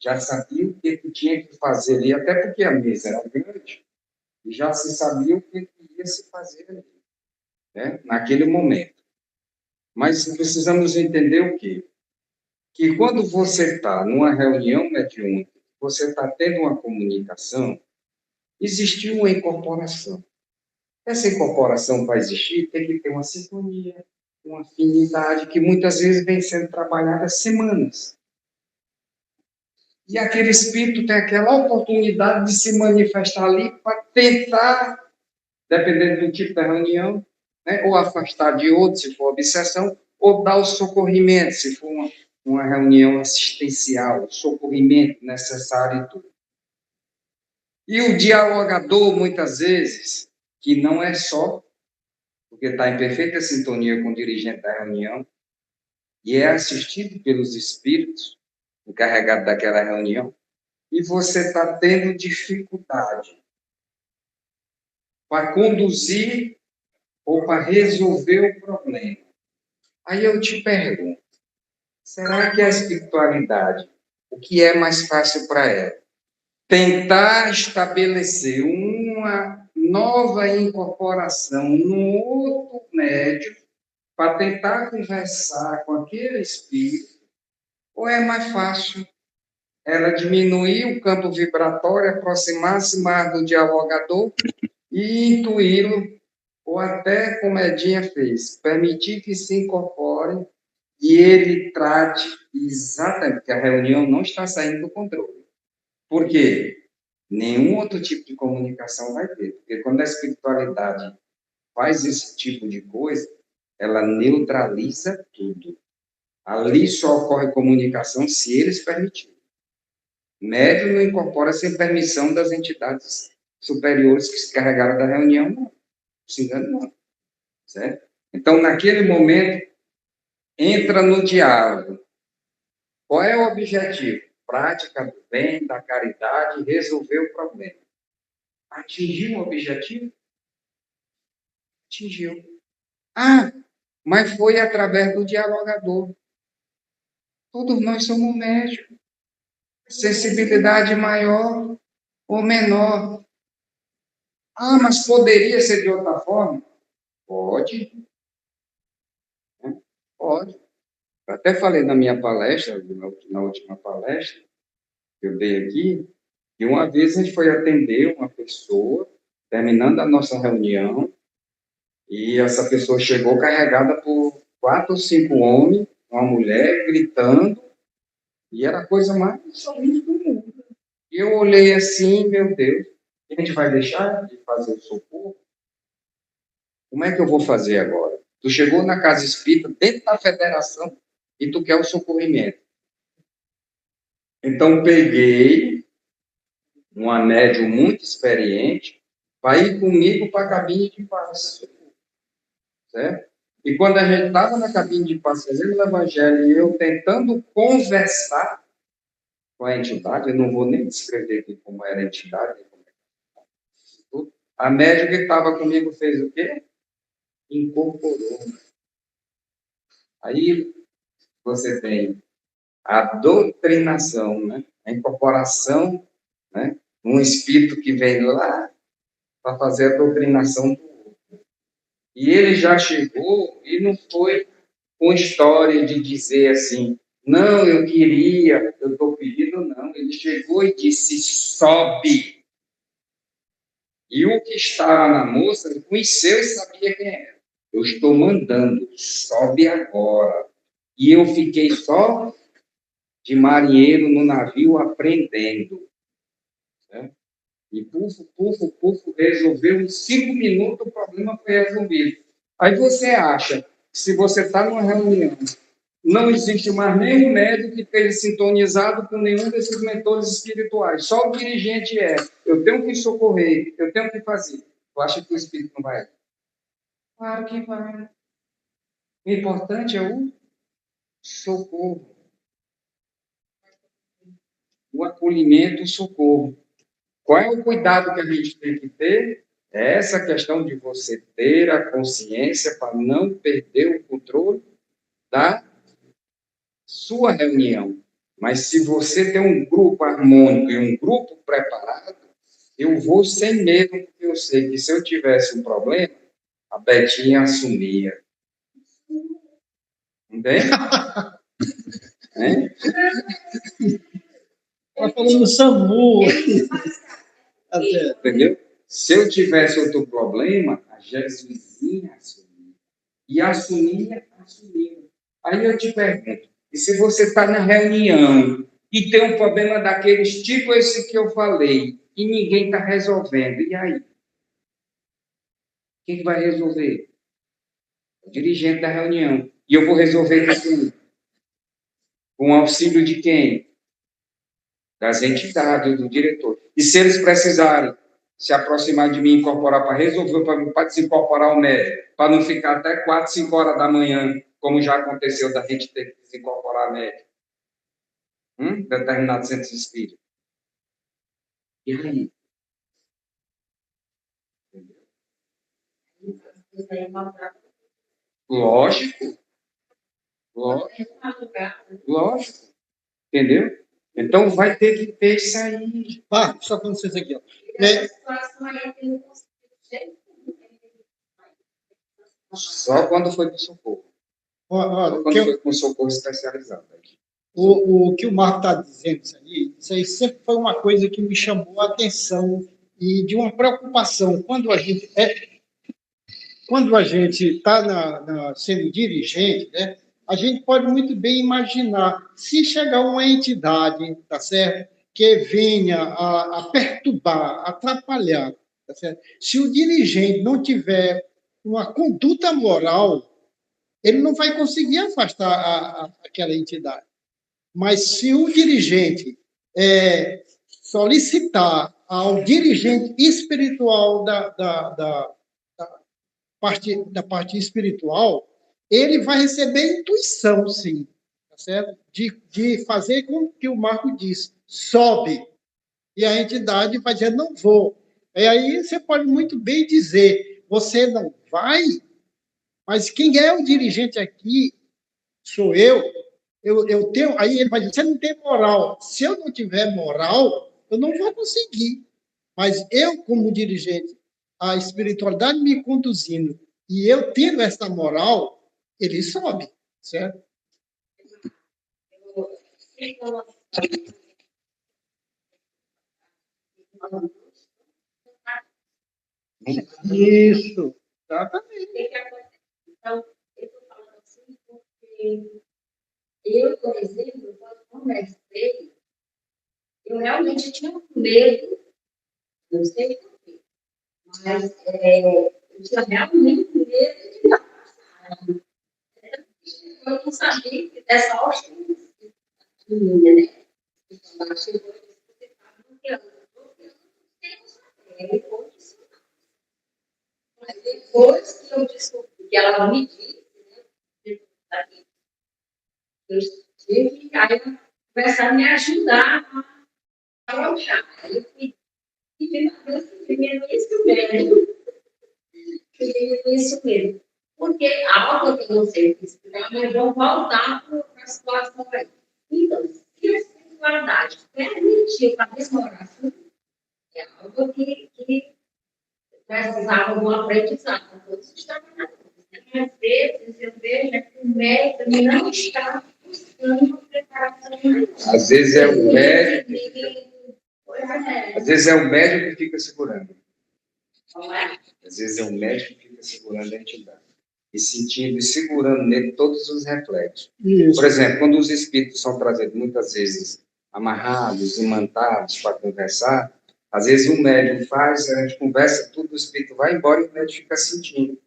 [SPEAKER 1] já sabia o que tinha que fazer ali, até porque a mesa era grande, e já se sabia o que ia se fazer ali, né? Naquele momento. Mas precisamos entender o quê? Que quando você está numa reunião mediúnica, você está tendo uma comunicação, existiu uma incorporação. Essa incorporação para existir tem que ter uma sintonia, uma afinidade, que muitas vezes vem sendo trabalhada há semanas. E aquele espírito tem aquela oportunidade de se manifestar ali para tentar, dependendo do tipo da reunião, né, ou afastar de outro, se for obsessão, ou dar o socorrimento, se for uma reunião assistencial, o socorrimento necessário e tudo. E o dialogador, muitas vezes, que não é só, porque está em perfeita sintonia com o dirigente da reunião, e é assistido pelos espíritos encarregados daquela reunião, e você está tendo dificuldade para conduzir ou para resolver o problema. Aí eu te pergunto, será que a espiritualidade, o que é mais fácil para ela? Tentar estabelecer uma nova incorporação no outro médium para tentar conversar com aquele espírito, ou é mais fácil ela diminuir o campo vibratório, aproximar-se mais do dialogador e intuí-lo, ou até, como Edinha fez, permitir que se incorpore e ele trate exatamente, porque a reunião não está saindo do controle. Por quê? Nenhum outro tipo de comunicação vai ter, porque quando a espiritualidade faz esse tipo de coisa, ela neutraliza tudo. Ali só ocorre comunicação se eles permitirem. Médium não incorpora sem permissão das entidades superiores que se carregaram da reunião, não. Se engano, não. Certo? Então, naquele momento, entra no diálogo. Qual é o objetivo? Prática do bem, da caridade, resolver o problema. Atingiu o objetivo? Atingiu. Ah, mas foi através do dialogador. Todos nós somos médicos. Sensibilidade maior ou menor. Ah, mas poderia ser de outra forma? Pode. Pode. Eu até falei na minha palestra, na última palestra que eu dei aqui, que uma vez a gente foi atender uma pessoa, terminando a nossa reunião, e essa pessoa chegou carregada por 4 ou 5 homens, uma mulher gritando, e era a coisa mais sorrindo do mundo. E eu olhei assim, meu Deus, a gente vai deixar de fazer o socorro? Como é que eu vou fazer agora? Tu chegou na casa espírita, dentro da federação, e tu quer o socorrimento. Então, peguei uma médium muito experiente para ir comigo para a cabine de passe, certo? E quando a gente estava na cabine de passe, fazendo o evangelho, e eu tentando conversar com a entidade, eu não vou nem descrever aqui como era a entidade, a médium que estava comigo fez o quê? Incorporou. Aí você tem a doutrinação, né? A incorporação, né? Um espírito que vem lá para fazer a doutrinação do outro. E ele já chegou e não foi com história de dizer assim, não, eu queria, eu estou pedindo, não. Ele chegou e disse, sobe. E o que estava na moça, ele conheceu e sabia quem era. Eu estou mandando, sobe agora. E eu fiquei só de marinheiro no navio aprendendo. Né? E pufo, resolveu. Em 5 minutos o problema foi resolvido. Aí você acha que se você está numa reunião, não existe mais nenhum médico que esteja sintonizado com nenhum desses mentores espirituais. Só o dirigente é. Eu tenho que socorrer, eu tenho que fazer. Tu acha que o espírito não vai? Claro que vai. O importante é o socorro. O acolhimento, o socorro. Qual é o cuidado que a gente tem que ter? É essa questão de você ter a consciência para não perder o controle da sua reunião. Mas se você tem um grupo harmônico e um grupo preparado, eu vou sem medo, porque eu sei que se eu tivesse um problema, a Betinha assumia. Entende? Hein?
[SPEAKER 3] Está falando do SAMU.
[SPEAKER 1] Entendeu? Se eu tivesse outro problema, a Jesusinha assumia. E assumia. Aí eu te pergunto, e se você está na reunião e tem um problema daqueles tipo esse que eu falei, e ninguém está resolvendo, e aí? Quem vai resolver? O dirigente da reunião. E eu vou resolver com o auxílio de quem? Das entidades, do diretor. E se eles precisarem se aproximar de mim, incorporar para resolver, para desincorporar o médico, para não ficar até 4, 5 horas da manhã, como já aconteceu da gente ter que desincorporar médico. Determinado centro espírita. E aí? Lógico. Entendeu? Então vai ter que ter isso aí.
[SPEAKER 3] Só para vocês aqui. Ó.
[SPEAKER 1] Só quando foi para o socorro. Só quando foi para o socorro especializado.
[SPEAKER 3] O que o Marco está dizendo, isso aí sempre foi uma coisa que me chamou a atenção e de uma preocupação. Quando a gente está sendo dirigente, né, a gente pode muito bem imaginar, se chegar uma entidade, tá certo, que venha a perturbar, atrapalhar, tá certo? Se o dirigente não tiver uma conduta moral, ele não vai conseguir afastar aquela entidade. Mas se o dirigente solicitar ao dirigente espiritual da parte espiritual, ele vai receber intuição, sim, tá certo? De fazer com que o Marco disse, sobe. E a entidade vai dizer, não vou. E aí você pode muito bem dizer, você não vai, mas quem é o dirigente aqui sou eu. Eu tenho, aí ele vai dizer, você não tem moral. Se eu não tiver moral, eu não vou conseguir. Mas eu, como dirigente, a espiritualidade me conduzindo, e eu tendo essa moral, ele sobe, certo? Isso, exatamente.
[SPEAKER 2] Então, eu estou falando assim porque eu, por exemplo, quando conversei, eu realmente tinha medo, não sei por quê, mas eu tinha realmente medo de dar passagem. Eu não sabia que dessa hostilidade minha, né? Então, chegou e disse, você está bloqueando, eu não tenho saber, mas depois que eu descobri que ela me disse, né? Eu tive que aí começar a me ajudar a alojar. Aí eu pedi a Deus que primeiro isso mesmo. Primeiro isso mesmo. Porque algo que eu não sei explicar, mas vou voltar para a situação aí. Então, se a espiritualidade permitiu a mesma oração, é algo que precisava de um aprendizado. Todos estavam na vida. Às vezes eu vejo que o médico não está buscando uma preparação maior.
[SPEAKER 1] Às vezes é o médico. Às vezes é o médico que fica segurando. Às vezes é o médico que fica segurando a entidade. e sentindo e segurando nele todos os reflexos.
[SPEAKER 3] Isso.
[SPEAKER 1] Por exemplo, quando os espíritos são trazidos muitas vezes amarrados, imantados para conversar, às vezes o médium faz, a gente conversa, tudo, o espírito vai embora e o médium fica sentindo.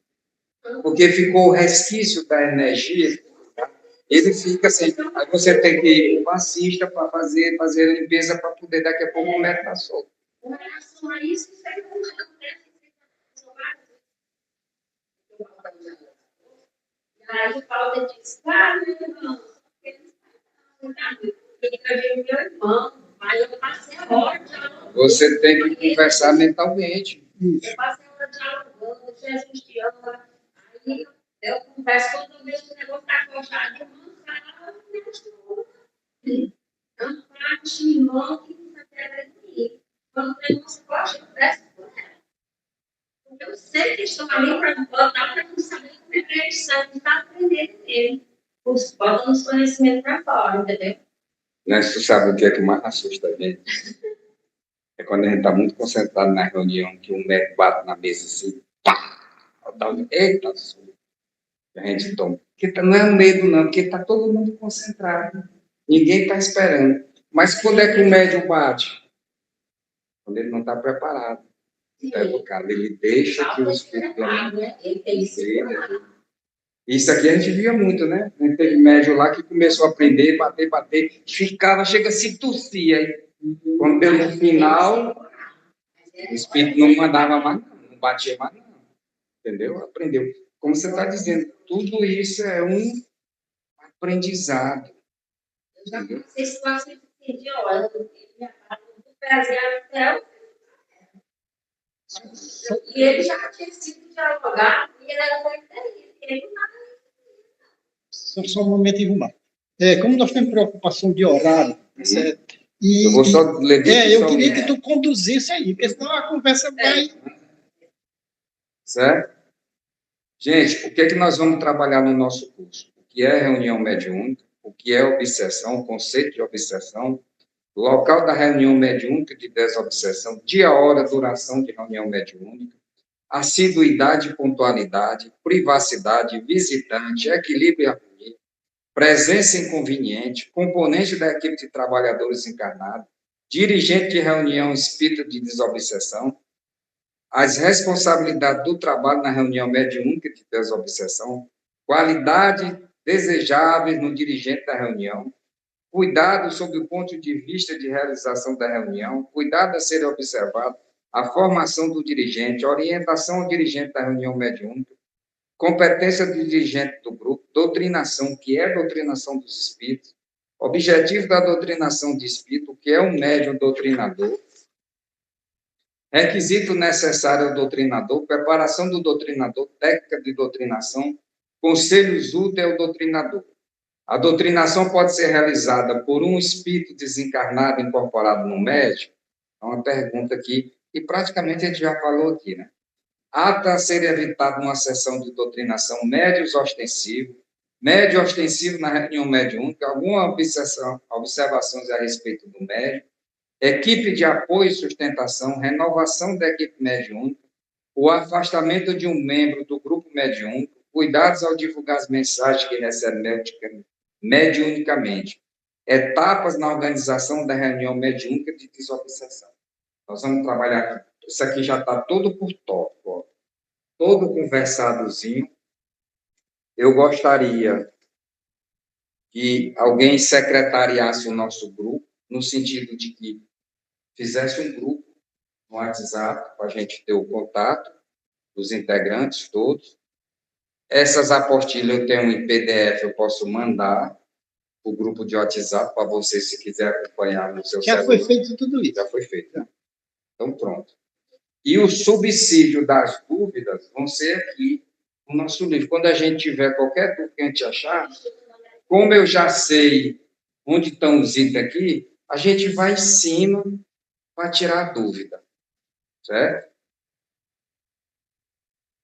[SPEAKER 1] Porque ficou o resquício da energia, tá? Ele fica assim. Aí você tem que ir para o passista para fazer a limpeza para poder, daqui a pouco, o médium estar solto.
[SPEAKER 2] Com relação a isso, isso é como acontece. Aí o Paulo disse, meu irmão, meu irmão, mas eu passei a hora dialogando.
[SPEAKER 1] Você tem que conversar mentalmente.
[SPEAKER 2] Eu passei a hora dialogando, Jesus te ama. Aí eu converso, quando eu vejo o negócio está acostado, irmão, fala, não parte, irmão, que não quer comigo. Quando o irmão se gosta, eu peço por ela. Porque eu sei que estão ali para botar para não saber como é que é sangue, para aprender dele. Os botam os conhecimentos para fora, entendeu?
[SPEAKER 1] Mas tu sabe o que é que mais assusta a gente? É quando a gente está muito concentrado na reunião, que um médico bate na mesa assim, pá! Eita, susto! A gente toma. Porque não é um medo, não, porque está todo mundo concentrado. Ninguém está esperando. Mas quando é que o médium bate? Quando ele não está preparado. Está educado. Ele deixa que o espírito... Isso aqui a gente via muito, né? A gente teve médium lá que começou a aprender, bater, ficava, chega a se torcia. Aí, quando deu no final, o espírito não mandava mais, não batia mais, não. Entendeu? Aprendeu. Como você está dizendo, tudo isso é um aprendizado.
[SPEAKER 2] Eu já comecei situações de hora, do Brasil até o e ele já tinha sido dialogado e ele era muito feliz. Ele não
[SPEAKER 3] Só um momento, Ivumar. Como nós temos preocupação de horário, certo?
[SPEAKER 1] Eu vou só ler.
[SPEAKER 3] Eu queria que tu conduzisse aí, porque senão a conversa vai...
[SPEAKER 1] Certo? Gente, o que é que nós vamos trabalhar no nosso curso? O que é reunião mediúnica? O que é obsessão? O conceito de obsessão? Local da reunião mediúnica de desobsessão? Dia, hora, duração de reunião mediúnica? Assiduidade e pontualidade? Privacidade? Visitante? Equilíbrio e harmonia? Presença inconveniente? Componente da equipe de trabalhadores encarnados? Dirigente de reunião espírita de desobsessão? As responsabilidades do trabalho na reunião mediúnica de desobsessão, qualidade desejáveis no dirigente da reunião, cuidado sob o ponto de vista de realização da reunião, cuidado a ser observado, a formação do dirigente, orientação ao dirigente da reunião mediúnica, competência do dirigente do grupo, doutrinação, o que é doutrinação dos espíritos, objetivo da doutrinação de espírito, o que é um médium doutrinador, requisito necessário ao doutrinador, preparação do doutrinador, técnica de doutrinação, conselhos úteis ao doutrinador. A doutrinação pode ser realizada por um espírito desencarnado incorporado no médium? É uma pergunta aqui, e praticamente a gente já falou aqui, né? Ato a ser evitado numa sessão de doutrinação médios ostensivo, médio ostensivo na reunião mediúnica, alguma observações a respeito do médium, equipe de apoio e sustentação, renovação da equipe mediúnica, o afastamento de um membro do grupo mediúnico, cuidados ao divulgar as mensagens que recebe mediunicamente, etapas na organização da reunião mediúnica de desobsessão. Nós vamos trabalhar aqui. Isso aqui já está todo por tópico, ó. Todo conversadozinho. Eu gostaria que alguém secretariasse o nosso grupo, no sentido de que fizesse um grupo no WhatsApp, para a gente ter o contato dos integrantes todos. Essas apostilhas eu tenho em PDF, eu posso mandar o grupo de WhatsApp para você, se quiser acompanhar no seu celular.
[SPEAKER 3] Já foi feito tudo isso.
[SPEAKER 1] Já foi feito, né? Então, pronto. E o subsídio das dúvidas vão ser aqui no nosso livro. Quando a gente tiver qualquer dúvida que a gente achar, como eu já sei onde estão os itens aqui, a gente vai em cima para tirar a dúvida. Certo?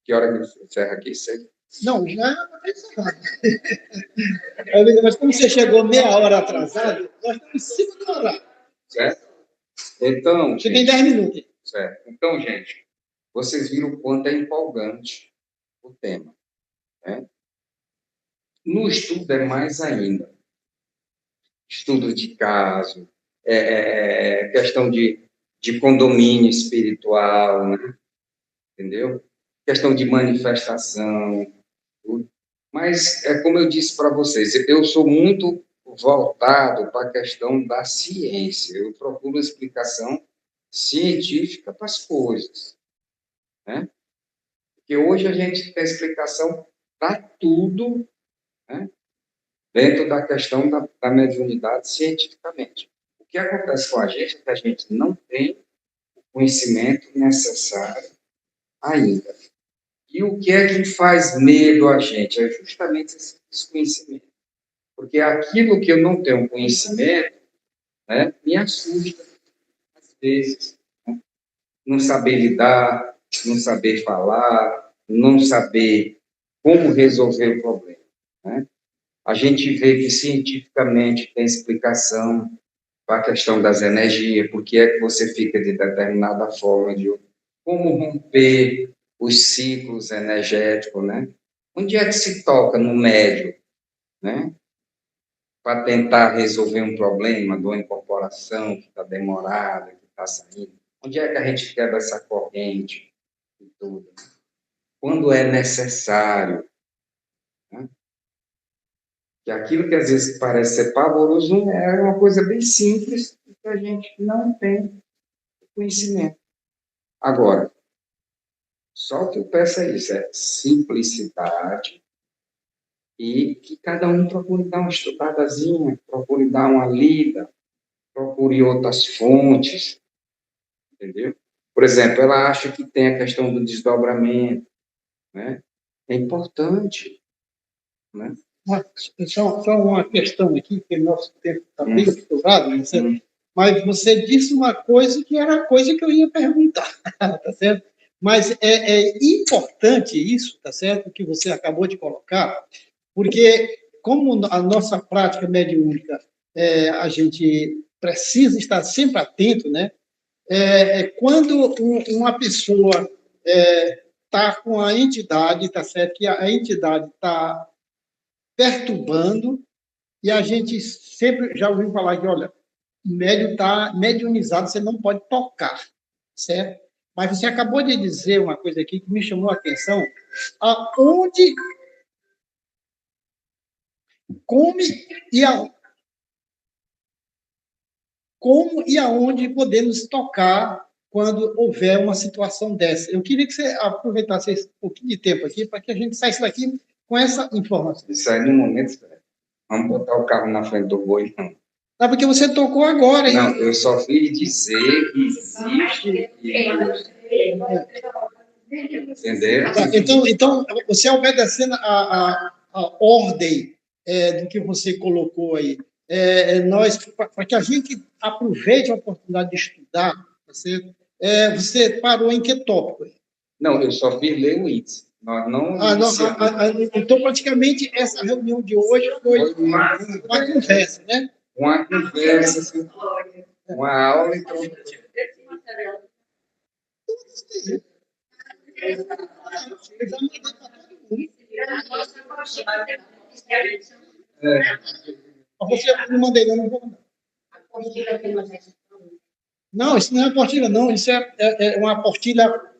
[SPEAKER 1] Que hora que você encerra aqui? Sei.
[SPEAKER 3] Não, já vai encerrar. Mas como você chegou meia hora atrasado, nós estamos em cima do horário.
[SPEAKER 1] Certo? Então...
[SPEAKER 3] Cheguei em 10 minutos.
[SPEAKER 1] Certo. Então, gente, vocês viram o quanto é empolgante o tema. né? No estudo é mais ainda. Estudo de caso, questão de condomínio espiritual, né? Entendeu? Questão de manifestação, tudo. Mas, como eu disse para vocês, eu sou muito voltado para a questão da ciência. Eu procuro explicação científica para as coisas, né? Porque hoje a gente tem explicação para tudo, né? Dentro da questão da mediunidade cientificamente. O que acontece com a gente é que a gente não tem o conhecimento necessário ainda. E o que é que faz medo a gente? É justamente esse desconhecimento. Porque aquilo que eu não tenho conhecimento, né, me assusta, às vezes. Né? Não saber lidar, não saber falar, não saber como resolver o problema. Né? A gente vê que cientificamente tem explicação para a questão das energias, por que é que você fica de determinada forma, como romper os ciclos energéticos, né? Onde é que se toca no médio, né? Para tentar resolver um problema de uma incorporação que está demorada, que está saindo. Onde é que a gente quebra essa corrente e tudo? Quando é necessário, né? Que aquilo que às vezes parece ser pavoroso é uma coisa bem simples que a gente não tem conhecimento. Agora, só o que eu peço é isso, é simplicidade e que cada um procure dar uma estudadazinha, procure dar uma lida, procure outras fontes, entendeu? Por exemplo, ela acha que tem a questão do desdobramento, né? É importante, né?
[SPEAKER 3] Só uma questão aqui, que o nosso tempo está bem estourado, né, mas você disse uma coisa que era a coisa que eu ia perguntar, tá certo? Mas é importante isso, tá certo, que você acabou de colocar, porque como a nossa prática mediúnica, a gente precisa estar sempre atento, né? Quando uma pessoa está com a entidade, tá certo, que a entidade está perturbando, e a gente sempre já ouviu falar que, olha, o médium está mediunizado, você não pode tocar, certo? Mas você acabou de dizer uma coisa aqui que me chamou a atenção, aonde, como e aonde podemos tocar quando houver uma situação dessa. Eu queria que você aproveitasse esse pouquinho de tempo aqui para que a gente saísse daqui com essa informação.
[SPEAKER 1] Isso aí no momento, vamos botar o carro na frente do boi, não.
[SPEAKER 3] Ah, porque você tocou agora, hein?
[SPEAKER 1] Não, eu só fiz dizer que existe isso. Entendeu?
[SPEAKER 3] Tá, então, você obedecendo a ordem do que você colocou aí, para que a gente aproveite a oportunidade de estudar, você parou em que tópico?
[SPEAKER 1] Não, eu só fiz ler o índice. Nós não.
[SPEAKER 3] Então, praticamente, essa reunião de hoje foi uma conversa, né?
[SPEAKER 1] Uma conversa, assim, uma aula introdutória. Você não mandei, eu não vou mandar. Não, isso não é apostila, não. Isso é uma apostila.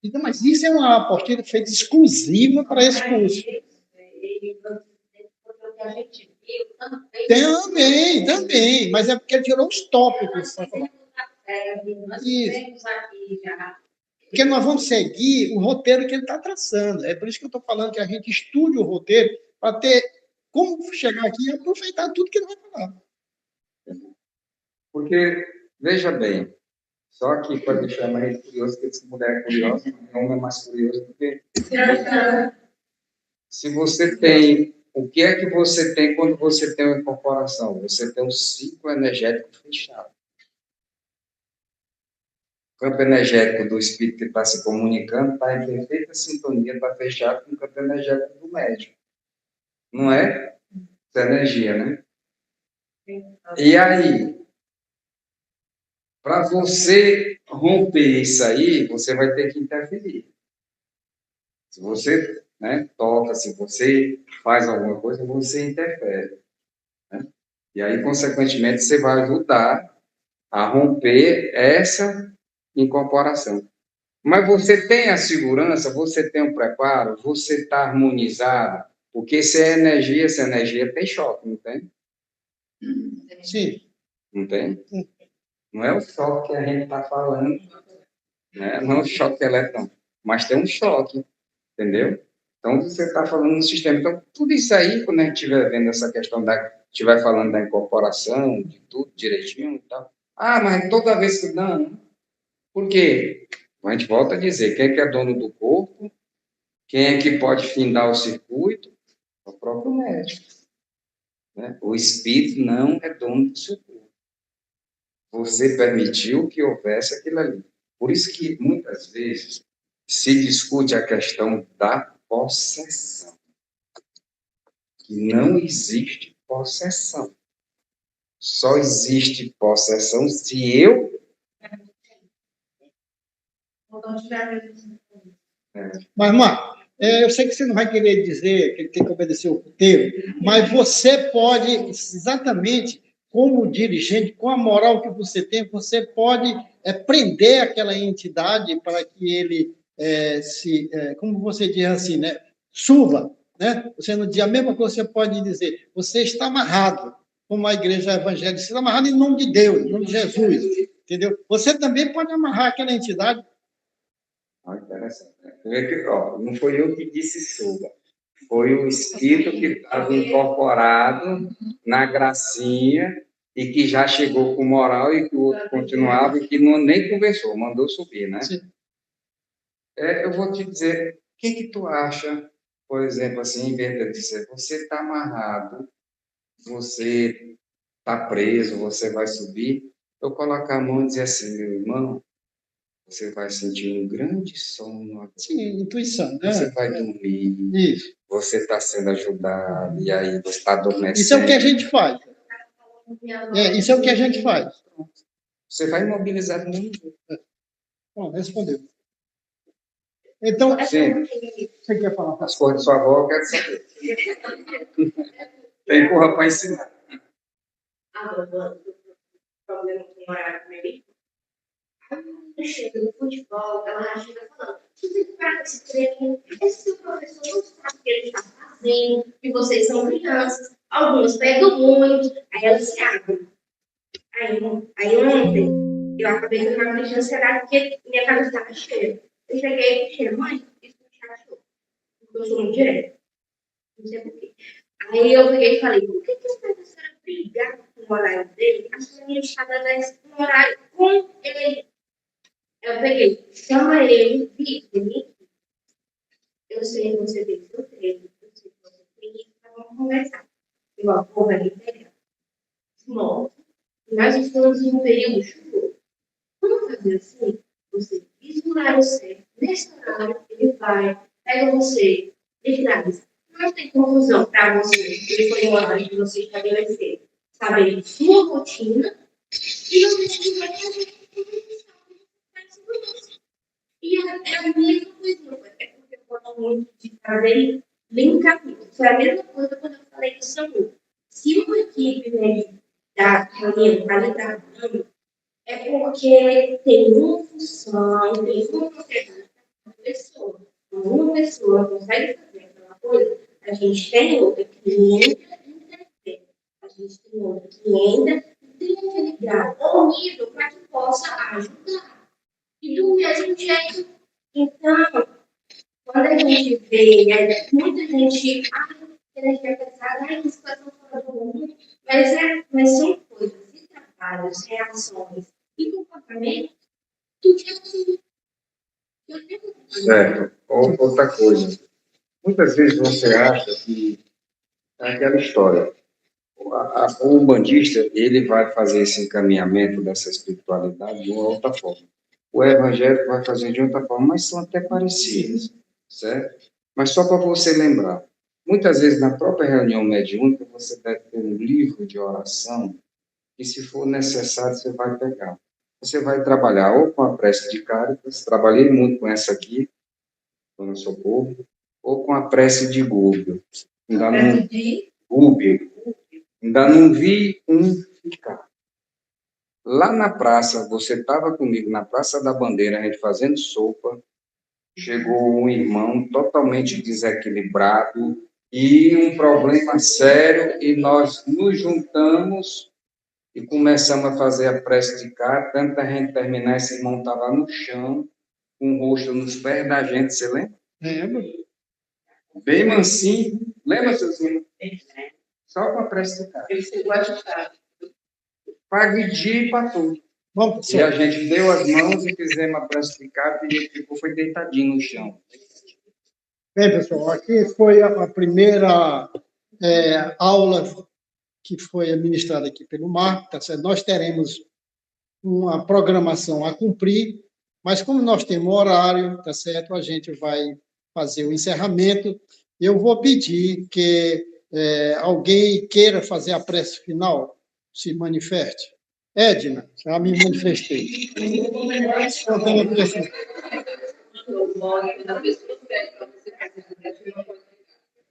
[SPEAKER 1] Então, mas isso é uma apostila feita exclusiva para esse curso. Também, mas é porque ele tirou os tópicos. Isso. Porque nós vamos seguir o roteiro que ele está traçando. É por isso que eu estou falando que a gente estude o roteiro para ter como chegar aqui e aproveitar tudo que ele vai falar. Porque, veja bem, só que para deixar mais curioso, que essa mulher é curiosa, o homem é mais curioso do que. Se você tem. O que é que você tem quando você tem uma incorporação? Você tem um ciclo energético fechado. O campo energético do espírito que está se comunicando está em perfeita sintonia, está fechado com o campo energético do médium. Não é? Essa energia, né? E aí, para você romper isso aí, você vai ter que interferir. Se você né? Toca, se você faz alguma coisa, você interfere, né? E aí, consequentemente, você vai ajudar a romper essa incorporação. Mas você tem a segurança, você tem o preparo, você está harmonizado, porque se é energia, essa energia tem choque, não tem?
[SPEAKER 3] Sim.
[SPEAKER 1] Não tem? Não é o choque que a gente está falando, né? Não é o choque elétrico, mas tem um choque, entendeu? Então, você está falando no sistema. Então, tudo isso aí, quando a gente estiver vendo essa questão estiver falando da incorporação, de tudo direitinho e tal. Ah, mas toda vez que não. Por quê? A gente volta a dizer, quem é que é dono do corpo? Quem é que pode findar o circuito? O próprio médico, né? O espírito não é dono do seu corpo. Você permitiu que houvesse aquilo ali. Por isso que, muitas vezes, se discute a questão da possessão. Que não existe possessão. Só existe possessão se eu...
[SPEAKER 3] Mas, Marco, eu sei que você não vai querer dizer que ele tem que obedecer o puteiro, mas você pode, exatamente como dirigente, com a moral que você pode prender aquela entidade para que ele como você diz assim, né, suba, né? Você não diz a mesma coisa, você pode dizer, você está amarrado, como a igreja evangélica, você está amarrado em nome de Deus, em nome de Jesus, entendeu? Você também pode amarrar aquela entidade.
[SPEAKER 1] Interessante. Não foi eu que disse suba. Foi o espírito que estava incorporado na gracinha e que já chegou com moral e que o outro continuava e que não, nem conversou, mandou subir, né?
[SPEAKER 3] Sim.
[SPEAKER 1] Eu vou te dizer, o que tu acha, por exemplo, assim, em vez de dizer, você está amarrado, você está preso, você vai subir, eu colocar a mão e dizer assim, meu irmão, você vai sentir um grande sono agora.
[SPEAKER 3] Sim, intuição, né?
[SPEAKER 1] Você vai dormir.
[SPEAKER 3] Isso.
[SPEAKER 1] Você está sendo ajudado, e aí você está adormecendo.
[SPEAKER 3] Isso é o que a gente faz. Isso é o que a gente faz.
[SPEAKER 1] Você vai imobilizar no mundo.
[SPEAKER 3] Bom, respondeu. Então,
[SPEAKER 1] Sim.
[SPEAKER 3] Você quer falar?
[SPEAKER 1] As coisas da sua avó, eu quero saber. Tem porra para ensinar.
[SPEAKER 2] Problema com o horário comigo. Aí chega no futebol, ela chega falando, você para com esse treino, esse seu professor não sabe o que ele está fazendo, que vocês são crianças, alguns pegam muito, aí ela se abre. Aí ontem, eu acabei de tomar uma ansiedade porque minha cabeça estava cheia. Eu cheguei e falei, mãe, isso me chateou. Porque eu sou muito direta. Não sei por quê. Aí eu peguei e falei, por que a professora brigar com o horário dele? A sua minha estada desce com o horário com ele. Eu peguei, chama ele, Vitor, eu sei que você tem seu treino, eu sei que você tem isso, então vamos conversar. Eu vou ali pegar. Bom, nós estamos em um período chuvoso. Vamos fazer assim? Você diz o horário certo, nesse horário ele vai, pega você, detalhes. Não tem confusão para você, porque foi o horário que você estabeleceu. Saber sua rotina e você vai fazer e é a mesma coisa, é porque eu gosto muito de fazer linkamentos. Foi a mesma coisa quando eu falei do SAMU. Se uma equipe da reunião está ali trabalhando, é porque tem uma função, tem uma propriedade da pessoa. Quando uma pessoa consegue fazer aquela coisa, a gente tem outra que ainda interfere. A gente tem outra que ainda tem aquele grau ou nível para que possa ajudar. E do mesmo jeito, então, quando a gente vê, muita gente, energia pesada, situação fora do mundo, mas são coisas e trabalhos, reações e comportamento do que assim.
[SPEAKER 1] Certo. Outra coisa. Muitas vezes você acha que é aquela história. O umbandista, ele vai fazer esse encaminhamento dessa espiritualidade de uma outra forma. O evangélico vai fazer de outra forma, mas são até parecidas, certo? Mas só para você lembrar, muitas vezes na própria reunião mediúnica você deve ter um livro de oração que, se for necessário, você vai pegar. Você vai trabalhar ou com a prece de Cáritas, trabalhei muito com essa aqui, Dona Socorro, ou com a prece de Gúbio. Ainda não,
[SPEAKER 2] Para pedir,
[SPEAKER 1] Gúbio. Ainda não vi um ficar. Lá na praça, você estava comigo na Praça da Bandeira, a gente fazendo sopa. Chegou um irmão totalmente desequilibrado e um problema sério, e nós nos juntamos e começamos a fazer a prece de cá. Tanta gente terminar, esse irmão estava no chão, com o rosto nos pés da gente, você lembra?
[SPEAKER 3] Lembro.
[SPEAKER 1] Bem mansinho. Lembra, seus irmãos? Só com a prece de cá.
[SPEAKER 4] Ele chegou a chutar.
[SPEAKER 1] Para agredir e para tudo.
[SPEAKER 3] Vamos,
[SPEAKER 1] E a
[SPEAKER 3] pessoal.
[SPEAKER 1] gente deu as mãos e fizemos a prece de cá, e ele ficou, foi deitadinho no chão.
[SPEAKER 3] Bem, pessoal, aqui foi a primeira aula que foi administrada aqui pelo Marco, tá certo? Nós teremos uma programação a cumprir, mas como nós temos horário, tá certo? A gente vai fazer o encerramento. Eu vou pedir que alguém queira fazer a prece final, se manifeste. Edna, já me manifestei. Eu tenho a prece.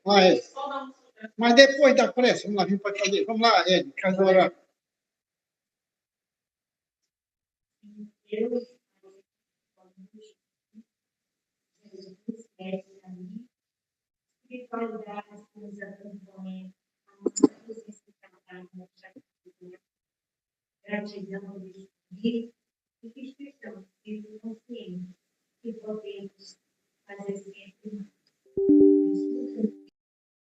[SPEAKER 3] Ah, mas depois da prece, vamos lá, a gente pode fazer. Vamos lá, Edna, faz o horário.
[SPEAKER 2] Deus, Jesus, espiritualidade que nos acompanha, amamos esse trabalho, gratidão de vir e que estejamos sempre conscientes que podemos fazer sempre mais.